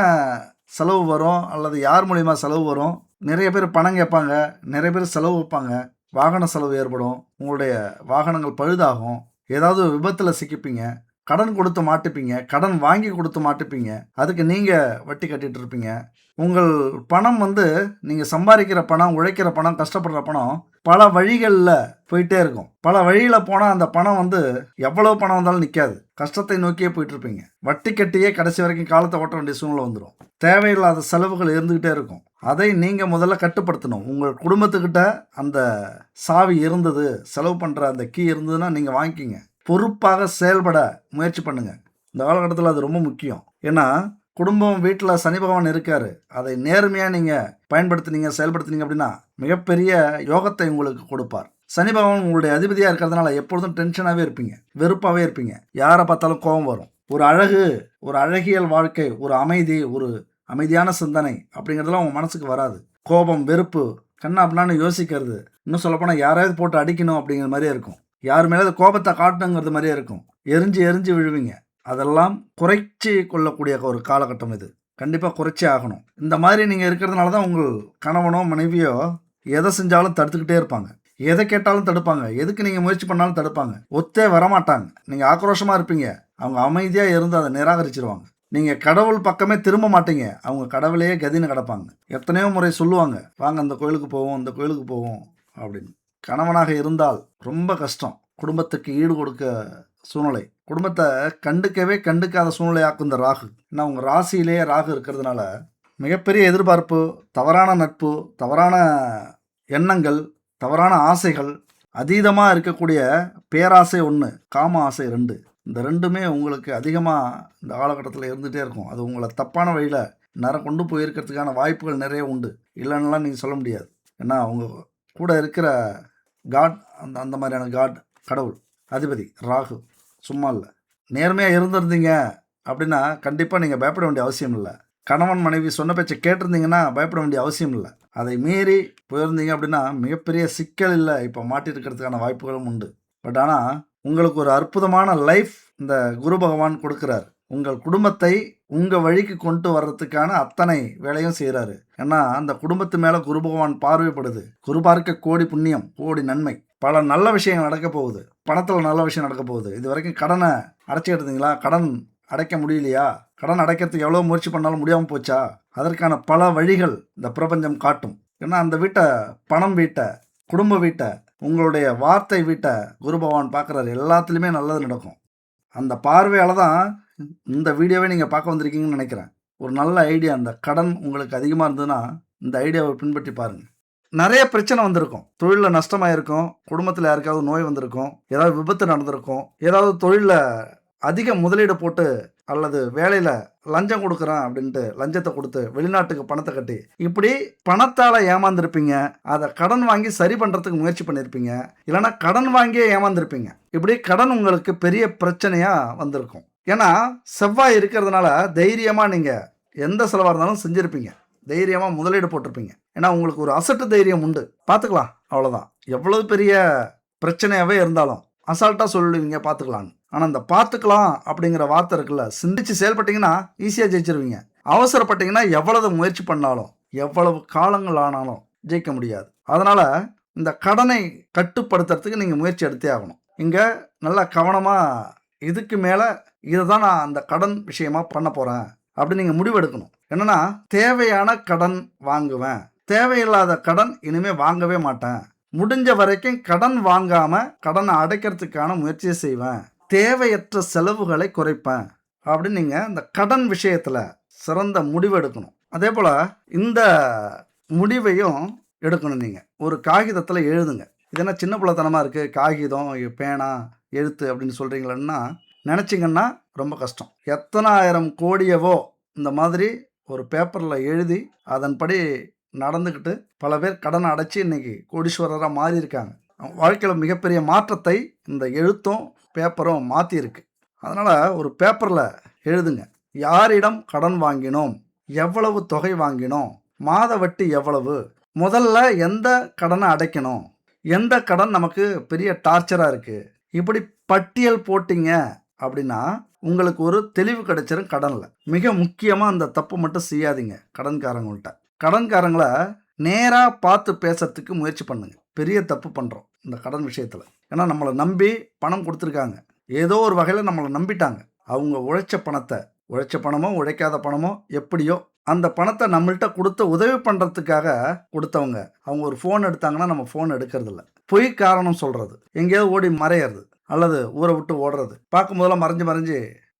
[SPEAKER 1] செலவு வரும், அல்லது யார் மூலிமா செலவு வரும். நிறைய பேர் பணம் கேட்பாங்க, நிறைய பேர் செலவு வைப்பாங்க. வாகன செலவு ஏற்படும், உங்களுடைய வாகனங்கள் பழுதாகும், ஏதாவது விபத்தில் சிக்கிப்பீங்க, கடன் கொடுத்து மாட்டுப்பீங்க, கடன் வாங்கி கொடுத்து மாட்டுப்பீங்க, அதுக்கு நீங்கள் வட்டி கட்டிகிட்டு இருப்பீங்க. உங்கள் பணம் நீங்கள் சம்பாதிக்கிற பணம், உழைக்கிற பணம், கஷ்டப்படுற பணம் பல வழிகளில் போயிட்டே இருக்கும். பல வழியில் போனால் அந்த பணம் எவ்வளோ பணம் வந்தாலும் நிற்காது. கஷ்டத்தை நோக்கியே போயிட்டுருப்பீங்க. வட்டி கட்டியே கடைசி வரைக்கும் காலத்தை ஓட்ட வேண்டிய சூழ்நிலை வந்துடும். தேவையில்லாத செலவுகள் இருந்துக்கிட்டே இருக்கும். அதை நீங்கள் முதல்ல கட்டுப்படுத்தணும். உங்கள் குடும்பத்துக்கிட்ட அந்த சாவி இருந்தது, செலவு பண்ணுற அந்த கீ இருந்ததுன்னா நீங்கள் வாங்கிக்கிங்க. பொறுப்பாக செயல்பட முயற்சி பண்ணுங்கள். இந்த காலகட்டத்தில் அது ரொம்ப முக்கியம். ஏன்னா குடும்பம், வீட்டில் சனி பகவான் இருக்கார். அதை நேர்மையாக நீங்கள் பயன்படுத்தினீங்க, செயல்படுத்தினீங்க அப்படின்னா மிகப்பெரிய யோகத்தை உங்களுக்கு கொடுப்பார். சனி பகவான் உங்களுடைய அதிபதியாக இருக்கிறதுனால எப்பொழுதும் டென்ஷனாகவே இருப்பீங்க, வெறுப்பாகவே இருப்பீங்க. யாரை பார்த்தாலும் கோபம் வரும். ஒரு அழகு, ஒரு அழகியல் வாழ்க்கை, ஒரு அமைதி, ஒரு அமைதியான சிந்தனை அப்படிங்கிறதுலாம் உங்கள் மனசுக்கு வராது. கோபம், வெறுப்பு, கண்ணா அப்படின்னான்னு யோசிக்கிறது, இன்னும் சொல்லப்போனால் யாராவது போட்டு அடிக்கணும் அப்படிங்கிற மாதிரியே இருக்கும். யார் மேலே கோபத்தை காட்டணுங்கிறது மாதிரியே இருக்கும். எரிஞ்சு எரிஞ்சு விழுவீங்க. அதெல்லாம் குறைச்சி கொள்ளக்கூடிய ஒரு காலகட்டம் இது. கண்டிப்பாக குறைச்சே ஆகணும். இந்த மாதிரி நீங்கள் இருக்கிறதுனால தான் உங்கள் கணவனோ மனைவியோ எதை செஞ்சாலும் தடுத்துக்கிட்டே இருப்பாங்க. எதை கேட்டாலும் தடுப்பாங்க. எதுக்கு நீங்கள் முயற்சி பண்ணாலும் தடுப்பாங்க. ஒத்தே வரமாட்டாங்க. நீங்கள் ஆக்ரோஷமாக இருப்பீங்க. அவங்க அமைதியாக இருந்து அதை நிராகரிச்சிருவாங்க. நீங்கள் கடவுள் பக்கமே திரும்ப மாட்டீங்க. அவங்க கடவுளையே கதின்னு கிடப்பாங்க. எத்தனையோ முறை சொல்லுவாங்க, வாங்க அந்த கோயிலுக்கு போவோம், இந்த கோயிலுக்கு போவோம் அப்படின்னு. கணவனாக இருந்தால் ரொம்ப கஷ்டம். குடும்பத்துக்கு ஈடு கொடுக்க சூழ்நிலை, குடும்பத்தை கண்டுக்காத சூழ்நிலையாக்கும் இந்த ராகு. ஏன்னா உங்கள் ராசியிலேயே ராகு இருக்கிறதுனால மிகப்பெரிய எதிர்பார்ப்பு, தவறான நட்பு, தவறான எண்ணங்கள், தவறான ஆசைகள், அதீதமாக இருக்கக்கூடிய பேராசை 1, காம ஆசை 2. இந்த ரெண்டுமே உங்களுக்கு அதிகமாக இந்த காலகட்டத்தில் இருந்துகிட்டே இருக்கும். அது உங்களை தப்பான வழியில் கொண்டு போயிருக்கிறதுக்கான வாய்ப்புகள் நிறைய உண்டு. இல்லைன்னுலாம் நீங்கள் சொல்ல முடியாது. ஏன்னா அவங்க கூட இருக்கிற காட் அந்த மாதிரியான காட், கடவுள், அதிபதி ராகு சும்மா இல்லை. நேர்மையாக இருந்திருந்தீங்க அப்படின்னா கண்டிப்பாக நீங்கள் பயப்பட வேண்டிய அவசியம் இல்லை. கணவன் மனைவி சொன்ன பேச்சை கேட்டிருந்தீங்கன்னா பயப்பட வேண்டிய அவசியம் இல்லை. அதை மீறி போயிருந்தீங்க அப்படின்னா மிகப்பெரிய சிக்கல் இல்லை, இப்போ மாட்டிருக்கிறதுக்கான வாய்ப்புகளும் உண்டு. பட் ஆனால் உங்களுக்கு ஒரு அற்புதமான லைஃப் இந்த குரு பகவான் கொடுக்குறாரு. உங்கள் குடும்பத்தை உங்கள் வழிக்கு கொண்டு வர்றதுக்கான அத்தனை வேலையும் செய்கிறாரு. ஏன்னா அந்த குடும்பத்து மேலே குரு பகவான் பார்வைப்படுது. குரு பார்க்க கோடி புண்ணியம், கோடி நன்மை. பல நல்ல விஷயங்கள் நடக்க போகுது. பணத்தில் நல்ல விஷயம் நடக்க போகுது. இது வரைக்கும் கடனை அடைச்சிட்டு இருந்தீங்களா? கடன் அடைக்க முடியலையா? கடன் அடைக்கிறதுக்கு எவ்வளோ முயற்சி பண்ணாலும் முடியாமல் போச்சா? அதற்கான பல வழிகள் இந்த பிரபஞ்சம் காட்டும். ஏன்னா அந்த வீட்டை, பணம் வீட்டை, குடும்ப வீட்டை, உங்களுடைய வார்த்தை வீட்டை குரு பகவான் பார்க்குறாரு. எல்லாத்துலேயுமே நல்லது நடக்கும். அந்த பார்வையால் தான் இந்த வீடியோவை நீங்கள் பார்க்க வந்திருக்கீங்கன்னு நினைக்கிறேன். ஒரு நல்ல ஐடியா. அந்த கடன் உங்களுக்கு அதிகமாக இருந்ததுன்னா இந்த ஐடியாவை பின்பற்றி பாருங்கள். நிறைய பிரச்சனை வந்திருக்கும். தொழிலில் நஷ்டமாயிருக்கும், குடும்பத்தில் யாருக்காவது நோய் வந்திருக்கும், ஏதாவது விபத்து நடந்திருக்கும், ஏதாவது தொழிலில் அதிக முதலீடு போட்டு அல்லது வேலையில் லஞ்சம் கொடுக்குறேன் அப்படின்ட்டு லஞ்சத்தை கொடுத்து வெளிநாட்டுக்கு பணத்தை கட்டி இப்படி பணத்தால் ஏமாந்துருப்பீங்க. அதை கடன் வாங்கி சரி பண்ணுறதுக்கு முயற்சி பண்ணியிருப்பீங்க. இல்லைனா கடன் வாங்கியே ஏமாந்துருப்பீங்க. இப்படி கடன் உங்களுக்கு பெரிய பிரச்சனையாக வந்திருக்கும். ஏன்னா செவ்வாய் இருக்கிறதுனால தைரியமாக நீங்கள் எந்த செலவாக இருந்தாலும் செஞ்சுருப்பீங்க. தைரியமாக முதலீடு போட்டிருப்பீங்க. ஏன்னா உங்களுக்கு ஒரு அசட்டு தைரியம் உண்டு. பார்த்துக்கலாம், அவ்வளோதான். எவ்வளவு பெரிய பிரச்சனையாகவே இருந்தாலும் அசால்ட்டாக சொல்லுவீங்க பார்த்துக்கலான்னு. ஆனால் இந்த பார்த்துக்கலாம் அப்படிங்கிற வார்த்தை இருக்குல்ல, சிந்திச்சு செயல்பட்டீங்கன்னா ஈஸியாக ஜெயிச்சிருவீங்க. அவசரப்பட்டீங்கன்னா எவ்வளவு முயற்சி பண்ணாலும் எவ்வளவு காலங்கள் ஆனாலும் ஜெயிக்க முடியாது. அதனால் இந்த கடனை கட்டுப்படுத்துறதுக்கு நீங்கள் முயற்சி எடுத்தே ஆகணும். இங்கே நல்லா கவனமாக இதுக்கு மேலே இதை தான் நான் அந்த கடன் விஷயமாக பண்ண போகிறேன் அப்படின்னு நீங்கள் முடிவெடுக்கணும். என்னென்னா தேவையான கடன் வாங்குவேன், தேவையில்லாத கடன் இனிமேல் வாங்கவே மாட்டேன், முடிஞ்ச வரைக்கும் கடன் வாங்காமல் கடனை அடைக்கிறதுக்கான முயற்சியை செய்வேன், தேவையற்ற செலவுகளை குறைப்பேன் அப்படின்னு நீங்கள் இந்த கடன் விஷயத்தில் சிறந்த முடிவு எடுக்கணும். அதே போல் இந்த முடிவையும் எடுக்கணும். நீங்கள் ஒரு காகிதத்தில் எழுதுங்க. இதெல்லாம் சின்ன பிள்ளைத்தனமாக இருக்குது, காகிதம், பேனா, எழுத்து அப்படின்னு சொல்கிறீங்களன்னா நினச்சிங்கன்னா ரொம்ப கஷ்டம். எத்தனாயிரம் கோடியவோ இந்த மாதிரி ஒரு பேப்பரில் எழுதி அதன்படி நடந்துக்கிட்டு பல பேர் கடனை அடைச்சி இன்றைக்கி கோடீஸ்வரராக மாறியிருக்காங்க. வாழ்க்கையில் மிகப்பெரிய மாற்றத்தை இந்த எழுத்தும் பேப்பரும் மாற்றியிருக்கு. அதனால் ஒரு பேப்பரில் எழுதுங்க. யாரிடம் கடன் வாங்கினோம், எவ்வளவு தொகை வாங்கினோம், மாத வட்டி எவ்வளவு, முதல்ல எந்த கடனை அடைக்கணும், எந்த கடன் நமக்கு பெரிய டார்ச்சராக இருக்குது, இப்படி பட்டியல் போட்டிங்க அப்படின்னா உங்களுக்கு ஒரு தெளிவு கிடைச்சிரும் கடனில். மிக முக்கியமாக அந்த தப்பு மட்டும் செய்யாதீங்க. கடன்காரங்கள்ட்ட கடன்காரங்களை நேராக பார்த்து பேசுறதுக்கு முயற்சி பண்ணுங்க. பெரிய தப்பு பண்ணுறோம் இந்த கடன் விஷயத்தில். ஏன்னா நம்மளை நம்பி பணம் கொடுத்துருக்காங்க, ஏதோ ஒரு வகையில் நம்மளை நம்பிட்டாங்க. அவங்க உழைச்ச பணமோ உழைக்காத பணமோ எப்படியோ அந்த பணத்தை நம்மள்கிட்ட கொடுத்து உதவி பண்ணுறதுக்காக கொடுத்தவங்க. அவங்க ஒரு ஃபோன் எடுத்தாங்கன்னா நம்ம ஃபோன் எடுக்கிறதில்ல, பொய் காரணம் சொல்கிறது, எங்கேயாவது ஓடி மறையிறது அல்லது ஊரை விட்டு ஓடுறது, பார்க்கும்போதெல்லாம் மறைஞ்சு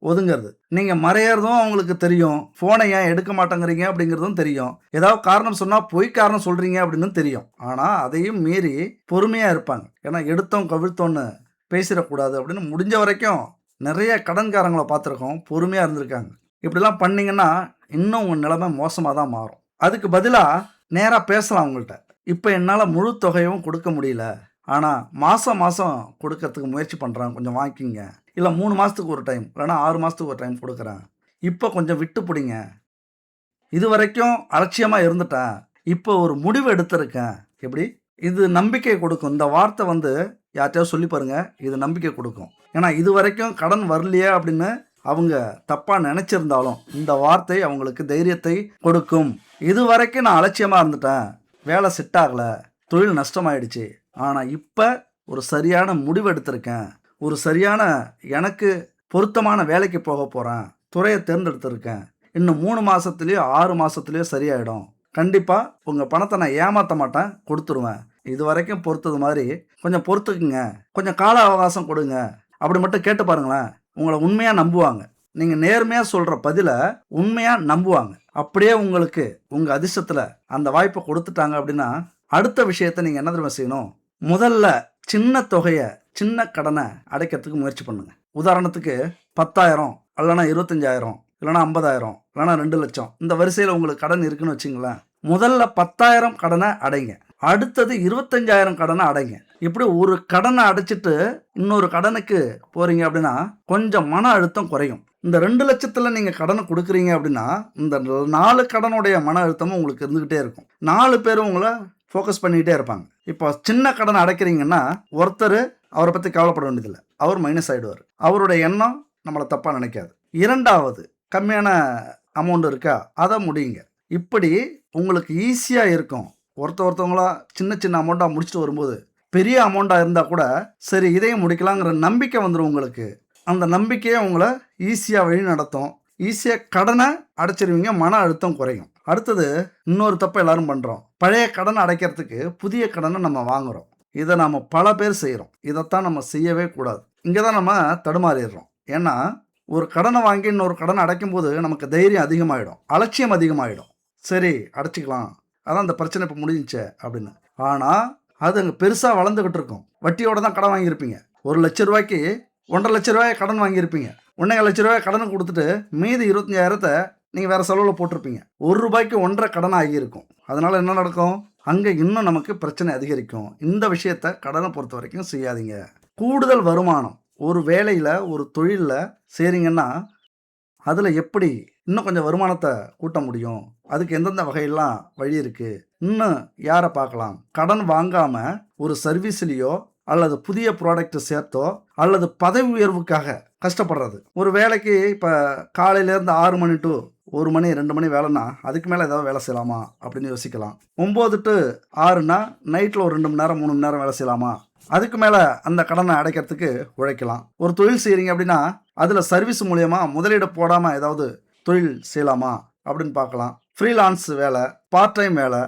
[SPEAKER 1] ஒதுங்கிறது. நீங்கள் மறையிறதும் அவங்களுக்கு தெரியும், ஃபோனை ஏன் எடுக்க மாட்டேங்கிறீங்க அப்படிங்கிறதும் தெரியும், ஏதாவது காரணம் சொன்னால் பொய் காரணம் சொல்கிறீங்க அப்படின்னு தெரியும். ஆனால் அதையும் மீறி பொறுமையாக இருப்பாங்க. ஏன்னா எடுத்தோம் கவிழ்த்தோன்னு பேசிடக்கூடாது அப்படின்னு முடிஞ்ச வரைக்கும் நிறைய கடன்காரங்களை பார்த்துருக்கோம், பொறுமையாக இருந்திருக்காங்க. இப்படிலாம் பண்ணிங்கன்னா இன்னும் உங்கள் நிலைமை மோசமாக தான் மாறும். அதுக்கு பதிலாக நேராக பேசலாம் அவங்கள்ட்ட. இப்போ என்னால் முழு தொகையும் கொடுக்க முடியல, ஆனால் மாதம் கொடுக்கறதுக்கு முயற்சி பண்ணுறேன், கொஞ்சம் வாங்கிக்கிங்க. இல்லை 3 மாதத்துக்கு ஒரு டைம், இல்லைனா 6 மாதத்துக்கு ஒரு டைம் கொடுக்குறேன், இப்போ கொஞ்சம் விட்டு பிடிங்க. இது வரைக்கும் அலட்சியமாக இருந்துட்டேன், இப்போ ஒரு முடிவு எடுத்திருக்கேன். எப்படி? இது நம்பிக்கை கொடுக்கும். இந்த வார்த்தை யார்கிட்டயாவது சொல்லி பாருங்கள், இது நம்பிக்கை கொடுக்கும். ஏன்னா இது வரைக்கும் கடன் வரலையே அப்படின்னு அவங்க தப்பாக நினச்சிருந்தாலும் இந்த வார்த்தை அவங்களுக்கு தைரியத்தை கொடுக்கும். இதுவரைக்கும் நான் அலட்சியமாக இருந்துட்டேன், வேலை செட் ஆகலை, தொழில் நஷ்டமாயிடுச்சு. ஆனால் இப்போ ஒரு சரியான முடிவு எடுத்திருக்கேன், ஒரு சரியான எனக்கு பொருத்தமான வேலைக்கு போக போகிறேன், துறையை தேர்ந்தெடுத்திருக்கேன், இன்னும் 3 மாதத்துலேயோ 6 மாதத்துலேயோ சரியாயிடும், கண்டிப்பாக உங்கள் பணத்தை நான் ஏமாற்ற மாட்டேன், கொடுத்துருவேன், இது வரைக்கும் பொறுத்தது மாதிரி கொஞ்சம் பொறுத்துக்குங்க, கொஞ்சம் கால அவகாசம் கொடுங்க, அப்படி மட்டும் கேட்டு பாருங்களேன். உங்களை உண்மையாக நம்புவாங்க. நீங்கள் நேர்மையாக சொல்கிற பதிலை உண்மையாக நம்புவாங்க. அப்படியே உங்களுக்கு உங்கள் அதிர்ஷ்டத்தில் அந்த வாய்ப்பை கொடுத்துட்டாங்க அப்படின்னா அடுத்த விஷயத்தை நீங்கள் என்ன தெரியுமா செய்யணும்? முதல்ல சின்ன தொகையை, சின்ன கடனை அடைக்கிறதுக்கு முயற்சி பண்ணுங்க. உதாரணத்துக்கு 10,000 இல்லைனா 25,000 இல்லைனா 50,000 இல்லைனா 2 லட்சம் இந்த வரிசையில் உங்களுக்கு கடன் இருக்குன்னு வச்சுங்களேன். முதல்ல 10,000 கடனை அடைங்க, அடுத்தது 25,000 கடனை அடைங்க. இப்படி ஒரு கடனை அடைச்சிட்டு இன்னொரு கடனுக்கு போறீங்க அப்படின்னா கொஞ்சம் மன அழுத்தம் குறையும். இந்த 2 லட்சத்தில் நீங்கள் கடனை கொடுக்குறீங்க அப்படின்னா இந்த 4 கடனுடைய மன அழுத்தமும் உங்களுக்கு இருந்துக்கிட்டே இருக்கும். 4 பேரும் உங்களை ஃபோக்கஸ் பண்ணிக்கிட்டே இருப்பாங்க. இப்போ சின்ன கடனை அடைக்கிறீங்கன்னா ஒருத்தர் அவரை பற்றி கவலைப்பட வேண்டியதில்லை, அவர் மைனஸ் ஆகிடுவார், அவருடைய எண்ணம் நம்மளை தப்பாக நினைக்காது. இரண்டாவது கம்மியான அமௌண்ட் இருக்கா, அதை முடியுங்க. இப்படி உங்களுக்கு ஈஸியாக இருக்கும். ஒருத்தவங்களா சின்ன சின்ன அமௌண்ட்டாக முடிச்சுட்டு வரும்போது பெரிய அமௌண்ட்டாக இருந்தால் கூட சரி இதையும் முடிக்கலாங்கிற நம்பிக்கை வந்துடும் உங்களுக்கு. அந்த நம்பிக்கையை உங்களை ஈஸியாக வழி நடத்தும். ஈஸியாக கடனை அடைச்சிருவீங்க, மன அழுத்தம் குறையும். அடுத்தது இன்னொரு தப்பை எல்லாரும் பண்ணுறோம், பழைய கடனை அடைக்கிறதுக்கு புதிய கடனை நம்ம வாங்குகிறோம். இதை நம்ம பல பேர் செய்கிறோம். இதைத்தான் நம்ம செய்யவே கூடாது. இங்கே தான் நம்ம தடுமாறிடுறோம். ஏன்னா ஒரு கடனை வாங்கி இன்னொரு கடனை அடைக்கும் போது நமக்கு தைரியம் அதிகமாகிடும், அலட்சியம் அதிகமாகிடும். சரி அடைச்சிக்கலாம், அதான் இந்த பிரச்சனை இப்போ முடிஞ்சிச்சே அப்படின்னு. ஆனால் அது அங்கே பெருசாக வளர்ந்துக்கிட்டு இருக்கும். வட்டியோடு தான் கடன் வாங்கியிருப்பீங்க. 1 லட்ச ரூபாய்க்கு 1,50,000 லட்ச ரூபாய் கடன் வாங்கியிருப்பீங்க. 1,50,000 லட்ச ரூபாய் கடன் கொடுத்துட்டு மீதி 25,000 நீங்கள் வேறு செலவில் போட்டிருப்பீங்க. 1 ரூபாய்க்கு 1.5 கடன் ஆகியிருக்கும். அதனால் என்ன நடக்கும்? அங்கே இன்னும் நமக்கு பிரச்சனை அதிகரிக்கும். இந்த விஷயத்தை கடனை பொறுத்த வரைக்கும் செய்யாதீங்க. கூடுதல் வருமானம் ஒரு வேலையில் ஒரு தொழிலில் செய்கிறீங்கன்னா அதில் எப்படி இன்னும் கொஞ்சம் வருமானத்தை கூட்ட முடியும், அதுக்கு எந்தெந்த வகையெல்லாம் வழி இருக்குது, இன்னும் யாரை பார்க்கலாம், கடன் வாங்காமல் ஒரு சர்வீஸ்லேயோ அல்லது புதிய ப்ராடக்ட் சேர்த்தோ அல்லது பதவி உயர்வுக்காக கஷ்டப்படுறது. ஒரு வேலைக்கு இப்போ காலையிலேருந்து 6 மணி டு 1 மணி 2 மணி வேலைன்னா அதுக்கு மேலே ஏதாவது வேலை செய்யலாமா அப்படின்னு யோசிக்கலாம். 9 to 6னா நைட்டில் ஒரு 2 மணி நேரம் 3 மணி நேரம் வேலை செய்யலாமா, அதுக்கு மேலே அந்த கடனை அடைக்கிறதுக்கு உழைக்கலாம். ஒரு தொழில் செய்கிறீங்க அப்படின்னா அதில் சர்வீஸ் மூலயமா முதலீடு போடாமல் ஏதாவது தொழில் செய்யலாமா அப்படின்னு பார்க்கலாம். ஃப்ரீலான்ஸ் வேலை, பார்ட் டைம் வேலை,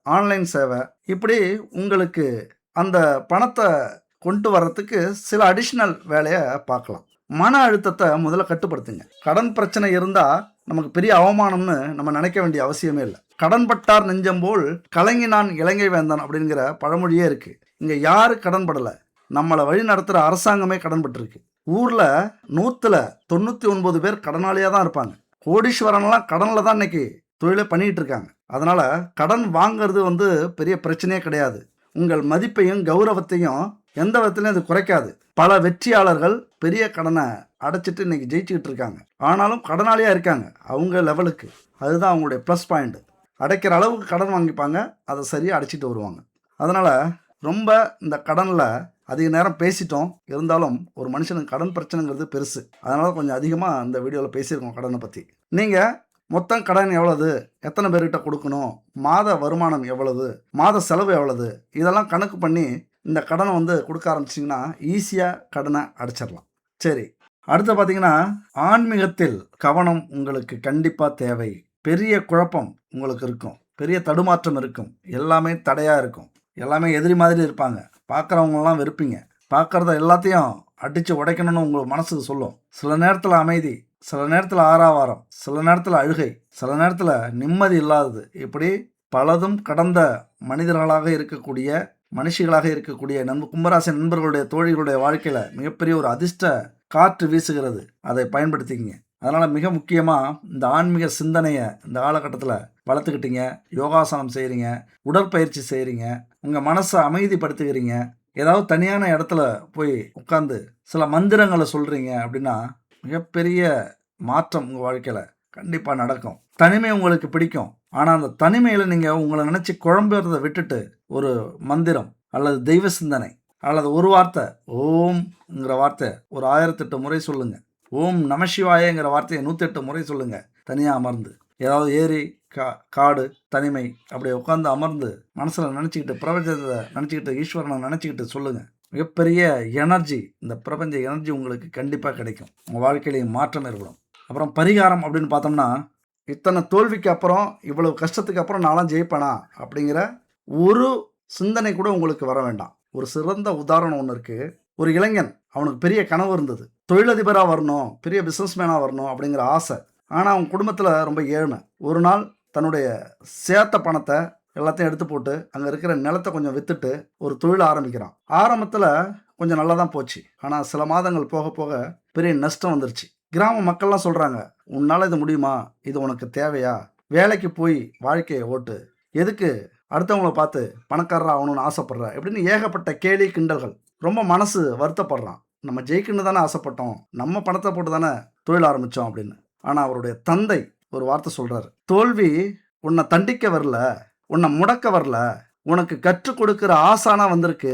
[SPEAKER 1] ஆன்லைன் சேவை, இப்படி உங்களுக்கு அந்த பணத்தை கொண்டு வர்றதுக்கு சில அடிஷ்னல் வேலையை பார்க்கலாம். மன அழுத்தத்தை முதல்ல கட்டுப்படுத்துங்க. கடன் பிரச்சனை இருந்தால் நமக்கு பெரிய அவமானம்னு நம்ம நினைக்க வேண்டிய அவசியமே இல்லை. கடன் பட்டார் நெஞ்சம் போல் கலங்கினான் இலங்கை வேந்தான் அப்படிங்கிற பழமொழியே இருக்குது. இங்கே யாரு கடன் படலை, நம்மளை வழி நடத்துகிற அரசாங்கமே கடன் பட்டிருக்கு. ஊரில் 199 பேர் கடனாளியாக தான் இருப்பாங்க. கோடீஸ்வரன்லாம் கடனில் தான் இன்னைக்கு தொழிலை பண்ணிகிட்டு இருக்காங்க. அதனால் கடன் வாங்கிறது பெரிய பிரச்சனையே கிடையாது. உங்கள் மதிப்பையும் கௌரவத்தையும் எந்த விதத்துலையும் அது குறைக்காது. பல வெற்றியாளர்கள் பெரிய கடனை அடைச்சிட்டு இன்னைக்கு ஜெயிச்சுக்கிட்டு இருக்காங்க. ஆனாலும் கடனாளியாக இருக்காங்க அவங்க லெவலுக்கு. அதுதான் அவங்களுடைய ப்ளஸ் பாயிண்ட். அடைக்கிற அளவுக்கு கடன் வாங்கிப்பாங்க, அதை சரியாக அடைச்சிட்டு வருவாங்க. அதனால் ரொம்ப இந்த கடனில் அதிக நேரம் பேசிட்டோம். இருந்தாலும் ஒரு மனுஷனுக்கு கடன் பிரச்சனைங்கிறது பெருசு. அதனால் கொஞ்சம் அதிகமாக இந்த வீடியோவில் பேசியிருக்கோம் கடனை பற்றி. நீங்கள் மொத்தம் கடன் எவ்வளவு, எத்தனை பேர்கிட்ட கொடுக்கணும், மாத வருமானம் எவ்வளவு, மாத செலவு எவ்வளவு, இதெல்லாம் கணக்கு பண்ணி இந்த கடனை கொடுக்க ஆரம்பிச்சிங்கன்னா ஈஸியாக கடனை அடைச்சிடலாம். சரி, அடுத்து பார்த்தீங்கன்னா ஆன்மீகத்தில் கவனம் உங்களுக்கு கண்டிப்பாக தேவை. பெரிய குழப்பம் உங்களுக்கு இருக்கும், பெரிய தடுமாற்றம் இருக்கும், எல்லாமே தடையாக இருக்கும், எல்லாமே எதிரி மாதிரி இருப்பாங்க, பார்க்குறவங்களாம் வெறுப்பீங்க, பார்க்குறத எல்லாத்தையும் அடித்து உடைக்கணும்னு உங்கள் மனசுக்கு சொல்லும். சில நேரத்தில் அமைதி, சில நேரத்தில் ஆறாவாரம், சில நேரத்தில் அழுகை, சில நேரத்தில் நிம்மதி இல்லாதது, இப்படி பலதும் கடந்த மனிதர்களாக இருக்கக்கூடிய மனுஷிகளாக இருக்கக்கூடிய கும்பராசி நண்பர்களுடைய தோழிகளுடைய வாழ்க்கையில் மிகப்பெரிய ஒரு அதிர்ஷ்ட காற்று வீசுகிறது. அதை பயன்படுத்திக்கிங்க. அதனால் மிக முக்கியமாக இந்த ஆன்மீக சிந்தனையை இந்த காலகட்டத்தில் வளர்த்துக்கிட்டீங்க. யோகாசனம் செய்கிறீங்க, உடற்பயிற்சி செய்கிறீங்க, உங்கள் மனசை அமைதிப்படுத்துகிறீங்க, ஏதாவது தனியான இடத்துல போய் உட்காந்து சில மந்திரங்களை சொல்கிறீங்க அப்படின்னா மிகப்பெரிய மாற்றம் உங்கள் வாழ்க்கையில் கண்டிப்பாக நடக்கும். தனிமை உங்களுக்கு பிடிக்கும், ஆனால் அந்த தனிமையில் நீங்கள் உங்களை நினச்சி குழம்புறதை விட்டுட்டு ஒரு மந்திரம் அல்லது தெய்வ சிந்தனை அல்லது ஒரு வார்த்தை ஓம்ங்கிற வார்த்தை ஒரு 1008 முறை சொல்லுங்கள். ஓம் நமசிவாயங்கிற வார்த்தையை 108 முறை சொல்லுங்க. தனியாக அமர்ந்து ஏதாவது ஏரி காடு தனிமை அப்படி உட்காந்து அமர்ந்து மனசில் நினச்சிக்கிட்டு பிரபஞ்சத்தை நினச்சிக்கிட்டு ஈஸ்வரனை நினச்சிக்கிட்டு சொல்லுங்கள். மிகப்பெரிய எனர்ஜி, இந்த பிரபஞ்ச எனர்ஜி உங்களுக்கு கண்டிப்பாக கிடைக்கும். உங்கள் வாழ்க்கையிலையும் மாற்றம் ஏற்படும். அப்புறம் பரிகாரம் அப்படின்னு பார்த்தோம்னா, இத்தனை தோல்விக்கு அப்புறம் இவ்வளவு கஷ்டத்துக்கு அப்புறம் நான்லாம் ஜெயிப்பேனா அப்படிங்கிற ஒரு சிந்தனை கூட உங்களுக்கு வர வேண்டாம். ஒரு சிறந்த உதாரணம் ஒன்று இருக்குது. ஒரு இளைஞன், அவனுக்கு பெரிய கனவு இருந்தது. தொழிலதிபராக வரணும், பெரிய பிஸ்னஸ்மேனாக வரணும் அப்படிங்கிற ஆசை. ஆனால் அவன் குடும்பத்தில் ரொம்ப ஏழ்மை. ஒரு நாள் தன்னுடைய சேர்த்த பணத்தை எல்லாத்தையும் எடுத்து போட்டு அங்கே இருக்கிற நிலத்தை கொஞ்சம் விற்றுட்டு ஒரு தொழில் ஆரம்பிக்கிறான். ஆரம்பத்தில் கொஞ்சம் நல்லா தான் போச்சு. ஆனால் சில மாதங்கள் போக போக பெரிய நஷ்டம் வந்துருச்சு. கிராம மக்கள்லாம் சொல்கிறாங்க, உன்னால் இது முடியுமா? இது உனக்கு தேவையா? வேலைக்கு போய் வாழ்க்கையை ஓட்டு, எதுக்கு அடுத்தவங்கள பார்த்து பணக்காரராக ஆகணும்னு ஆசைப்படுற இப்படின்னு ஏகப்பட்ட கேலி கிண்டல்கள். ரொம்ப மனசு வருத்தப்படுறான். நம்ம ஜெயிக்கணும்னு தானே ஆசைப்பட்டோம், நம்ம பணத்தை போட்டு தானே தொழில் ஆரம்பித்தோம் அப்படின்னு. ஆனால் அவருடைய தந்தை ஒரு வார்த்தை சொல்கிறார், தோல்வி உன்னை தண்டிக்க வரல, உன்னை முடக்க வரல, உனக்கு கற்றுக் கொடுக்குற ஆசானா வந்திருக்கு.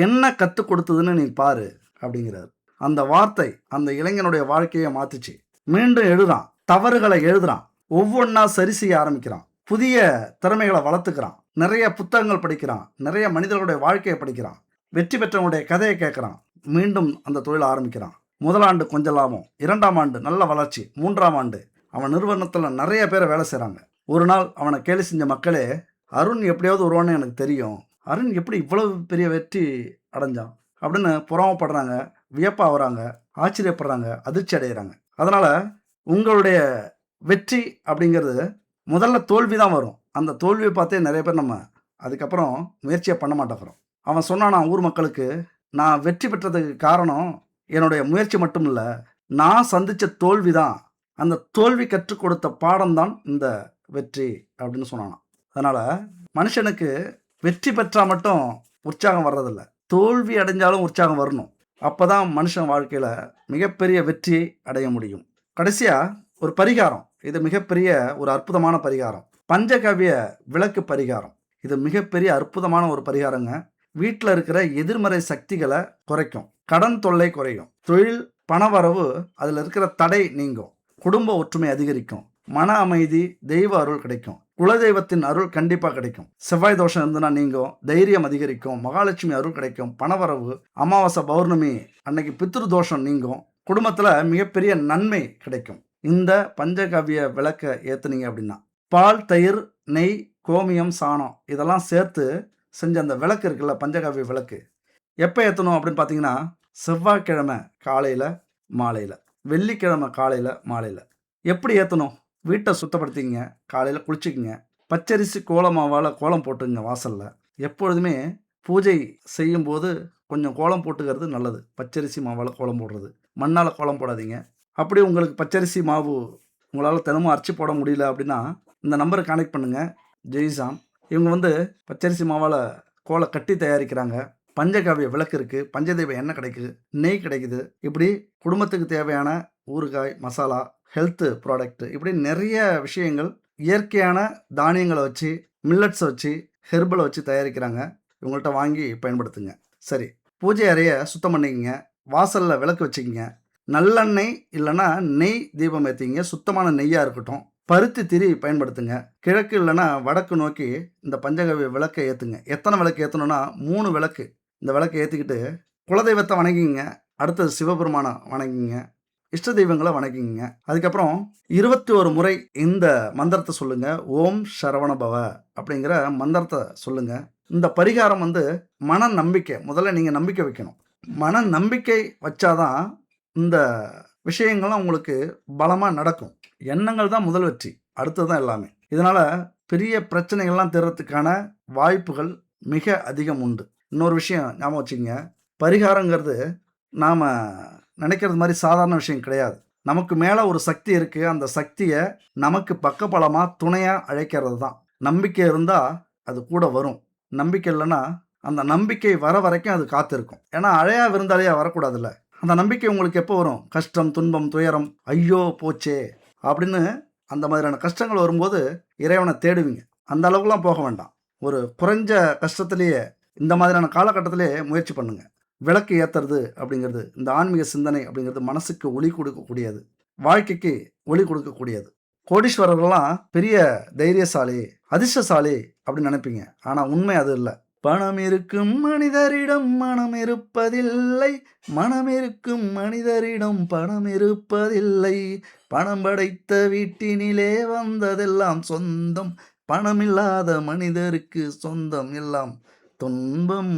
[SPEAKER 1] என்ன கற்றுக் கொடுத்ததுன்னு நீ பாரு அப்படிங்கிறார். அந்த வார்த்தை அந்த இளைஞனுடைய வாழ்க்கையை மாற்றுச்சு. மீண்டும் எழுதுறான், தவறுகளை எழுதுறான், ஒவ்வொன்றா சரி செய்ய ஆரம்பிக்கிறான், புதிய திறமைகளை வளர்த்துக்கிறான், நிறைய புத்தகங்கள் படிக்கிறான், நிறைய மனிதர்களுடைய வாழ்க்கையை படிக்கிறான், வெற்றி பெற்றவங்களுடைய கதையை கேட்குறான், மீண்டும் அந்த தொழிலை ஆரம்பிக்கிறான். முதலாண்டு கொஞ்சம் லாபம், 2ஆம் ஆண்டு நல்ல வளர்ச்சி, 3ஆம் ஆண்டு அவன் நிறுவனத்தில் நிறைய பேரை வேலை செய்கிறாங்க. ஒரு நாள் அவனை கேலி செஞ்ச மக்களே, அருண் எப்படியாவது வருவான்னு எனக்கு தெரியும், அருண் எப்படி இவ்வளவு பெரிய வெற்றி அடைஞ்சான் அப்படின்னு புறாமப்படுறாங்க, வியப்பாகிறாங்க, ஆச்சரியப்படுறாங்க, அதிர்ச்சி அடைகிறாங்க. அதனால் உங்களுடைய வெற்றி அப்படிங்கிறது முதல்ல தோல்வி தான் வரும். அந்த தோல்வியை பார்த்தே நிறைய பேர் நம்ம அதுக்கப்புறம் முயற்சியை பண்ண மாட்டேங்கிறோம். அவன் சொன்னானா ஊர் மக்களுக்கு, நான் வெற்றி பெற்றதுக்கு காரணம் என்னுடைய முயற்சி மட்டும் இல்லை, நான் சந்தித்த தோல்வி தான், அந்த தோல்வி கற்றுக் கொடுத்த பாடம் தான் இந்த வெற்றி அப்படின்னு சொன்னானான். அதனால் மனுஷனுக்கு வெற்றி பெற்றால் மட்டும் உற்சாகம் வர்றதில்ல, தோல்வி அடைஞ்சாலும் உற்சாகம் வரணும். அப்போ தான் மனுஷன் வாழ்க்கையில் மிகப்பெரிய வெற்றி அடைய முடியும். கடைசியாக ஒரு பரிகாரம், இது மிகப்பெரிய ஒரு அற்புதமான பரிகாரம், பஞ்சகவ்ய விளக்கு பரிகாரம். இது மிகப்பெரிய அற்புதமான ஒரு பரிகாரங்க. வீட்டில் இருக்கிற எதிர்மறை சக்திகளை குறைக்கும், கடன் தொல்லை குறையும், தொழில் பணவரவு அதில் இருக்கிற தடை நீங்கும், குடும்ப ஒற்றுமை அதிகரிக்கும், மன அமைதி, தெய்வ அருள் கிடைக்கும், குலதெய்வத்தின் அருள் கண்டிப்பாக கிடைக்கும், செவ்வாய் தோஷம் இருந்துன்னா நீங்கும், தைரியம் அதிகரிக்கும், மகாலட்சுமி அருள் கிடைக்கும், பணவரவு, அமாவாசை பௌர்ணமி அன்னைக்கு பித்ரு தோஷம் நீங்கும், குடும்பத்தில் மிகப்பெரிய நன்மை கிடைக்கும். இந்த பஞ்சகவ்ய விளக்கை ஏற்றுனீங்க அப்படின்னா, பால், தயிர், நெய், கோமியம், சாணம் இதெல்லாம் சேர்த்து செஞ்ச அந்த விளக்கு இருக்குல்ல, பஞ்சகவ்ய விளக்கு, எப்போ ஏற்றணும் அப்படின்னு பார்த்தீங்கன்னா, செவ்வாய்க்கிழமை காலையில் மாலையில், வெள்ளிக்கிழமை காலையில் மாலையில். எப்படி ஏற்றணும்? வீட்டை சுத்தப்படுத்திங்க, காலையில் குளிச்சுக்குங்க, பச்சரிசி கோலமாவால் கோலம் போட்டுங்க வாசலில். எப்பொழுதுமே பூஜை செய்யும்போது கொஞ்சம் கோலம் போட்டுக்கிறது நல்லது. பச்சரிசி மாவால் கோலம் போடுறது, மண்ணால் கோலம் போடாதீங்க. அப்படி உங்களுக்கு பச்சரிசி மாவு உங்களால் தினமும் அரைச்சி போட முடியல அப்படின்னா, இந்த நம்பரை கான்டெக்ட் பண்ணுங்கள். ஜெய்சாம், இவங்க பச்சரிசி மாவால் கோலை கட்டி தயாரிக்கிறாங்க. பஞ்சகாவிய விளக்கு இருக்குது, பஞ்சதெய்வ எண்ணெய் கிடைக்குது, நெய் கிடைக்குது. இப்படி குடும்பத்துக்கு தேவையான ஊறுகாய், மசாலா, ஹெல்த்து ப்ராடக்ட்டு, இப்படி நிறைய விஷயங்கள் இயற்கையான தானியங்களை வச்சு, மில்லட்ஸை வச்சு, ஹெர்பலை வச்சு தயாரிக்கிறாங்க. இவங்கள்ட்ட வாங்கி பயன்படுத்துங்க. சரி, பூஜை அறையை சுத்தம் பண்ணிக்கங்க, வாசலில் விளக்கு வச்சுக்கிங்க, நல்லெண்ணெய் இல்லைன்னா நெய் தீபம் ஏற்றிங்க, சுத்தமான நெய்யாக இருக்கட்டும். பருத்தி திரி பயன்படுத்துங்க. கிழக்கு இல்லைன்னா வடக்கு நோக்கி இந்த பஞ்சகவ்ய விளக்கை ஏற்றுங்க. எத்தனை விளக்கு ஏற்றணும்னா 3 விளக்கு. இந்த விளக்கை ஏற்றிக்கிட்டு குலதெய்வத்தை வணங்கிங்க, அடுத்தது சிவபெருமானை வணங்கிங்க, இஷ்ட தெய்வங்களை வணங்கிங்க. அதுக்கப்புறம் 21 முறை இந்த மந்திரத்தை சொல்லுங்கள். ஓம் சரவணபவ அப்படிங்கிற மந்திரத்தை சொல்லுங்கள். இந்த பரிகாரம் மன நம்பிக்கை, முதல்ல நீங்கள் நம்பிக்கை வைக்கணும். மன நம்பிக்கை வச்சாதான் இந்த விஷயங்கள்லாம் உங்களுக்கு பலமாக நடக்கும். எண்ணங்கள் தான் முதல் வெற்றி, அடுத்தது தான் எல்லாமே. இதனால் பெரிய பிரச்சனைகள்லாம் தீர்றதுக்கான வாய்ப்புகள் மிக அதிகம் உண்டு. இன்னொரு விஷயம் ஞாபகம் வச்சுங்க, பரிகாரங்கிறது நாம் நினைக்கிறது மாதிரி சாதாரண விஷயம் கிடையாது. நமக்கு மேலே ஒரு சக்தி இருக்குது, அந்த சக்தியை நமக்கு பக்கபலமாக துணையாக அழைக்கிறது தான். நம்பிக்கை இருந்தால் அது கூட வரும், நம்பிக்கை இல்லைன்னா அந்த நம்பிக்கை வர வரைக்கும் அது காத்திருக்கும். ஏன்னா அழையா விருந்தாளியா வரக்கூடாதுல்ல. அந்த நம்பிக்கை உங்களுக்கு எப்போ வரும்? கஷ்டம், துன்பம், துயரம், ஐயோ போச்சே அப்படின்னு அந்த மாதிரியான கஷ்டங்கள் வரும்போது இறைவனை தேடுவீங்க. அந்த அளவுக்குலாம் போக வேண்டாம். ஒரு குறைஞ்ச கஷ்டத்துலேயே இந்த மாதிரியான காலகட்டத்திலே முயற்சி பண்ணுங்கள். விளக்கு ஏத்துறது அப்படிங்கிறது, இந்த ஆன்மீக சிந்தனை அப்படிங்கிறது மனசுக்கு ஒளி கொடுக்கக்கூடியது. வாழ்க்கைக்கு ஒளி கொடுக்கக்கூடியது. கோடீஸ்வரர்கள்லாம் பெரிய தைரியசாலி, அதிர்ஷ்டசாலி அப்படின்னு நினைப்பீங்க. ஆனா உண்மை அது இல்ல. பணம் இருக்கும் மனிதரிடம் மனம் இருப்பதில்லை. மனம் இருக்கும் மனிதரிடம் பணம் இருப்பதில்லை. பணம் படைத்த வீட்டினிலே வந்ததெல்லாம் சொந்தம். பணமில்லாத மனிதருக்கு சொந்தம் எல்லாம் துன்பம்.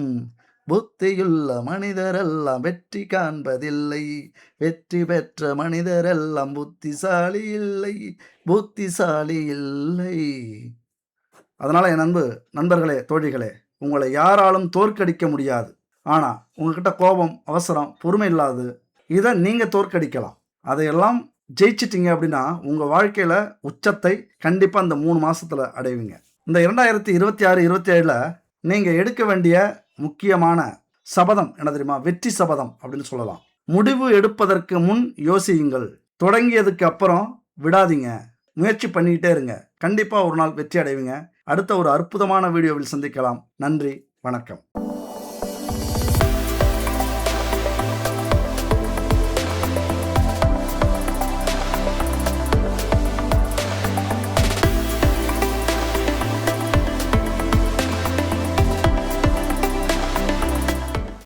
[SPEAKER 1] புத்தியுள்ள மனிதரெல்லாம் வெற்றி காண்பதில்லை. வெற்றி பெற்ற மனிதரெல்லாம் புத்திசாலி இல்லை. புத்திசாலி இல்லை. அதனால என் நண்பர்களே, தோழிகளே, உங்களை யாராலும் தோற்கடிக்க முடியாது. ஆனா உங்ககிட்ட கோபம், அவசரம், பொறுமை இல்லாது இதை நீங்க தோற்கடிக்கலாம். அதையெல்லாம் ஜெயிச்சிட்டீங்க அப்படின்னா உங்க வாழ்க்கையில உச்சத்தை கண்டிப்பா இந்த 3 மாசத்துல அடைவீங்க. இந்த 2026, 27ல நீங்க எடுக்க வேண்டிய முக்கியமான சபதம் என்ன தெரியுமா? வெற்றி சபதம் அப்படின்னு சொல்லலாம். முடிவு எடுப்பதற்கு முன் யோசியுங்கள். தொடங்கியதுக்கு அப்புறம் விடாதீங்க. முயற்சி பண்ணிக்கிட்டே இருங்க. கண்டிப்பா ஒரு நாள் வெற்றி அடைவீங்க. அடுத்த ஒரு அற்புதமான வீடியோவில் சந்திக்கலாம். நன்றி, வணக்கம்.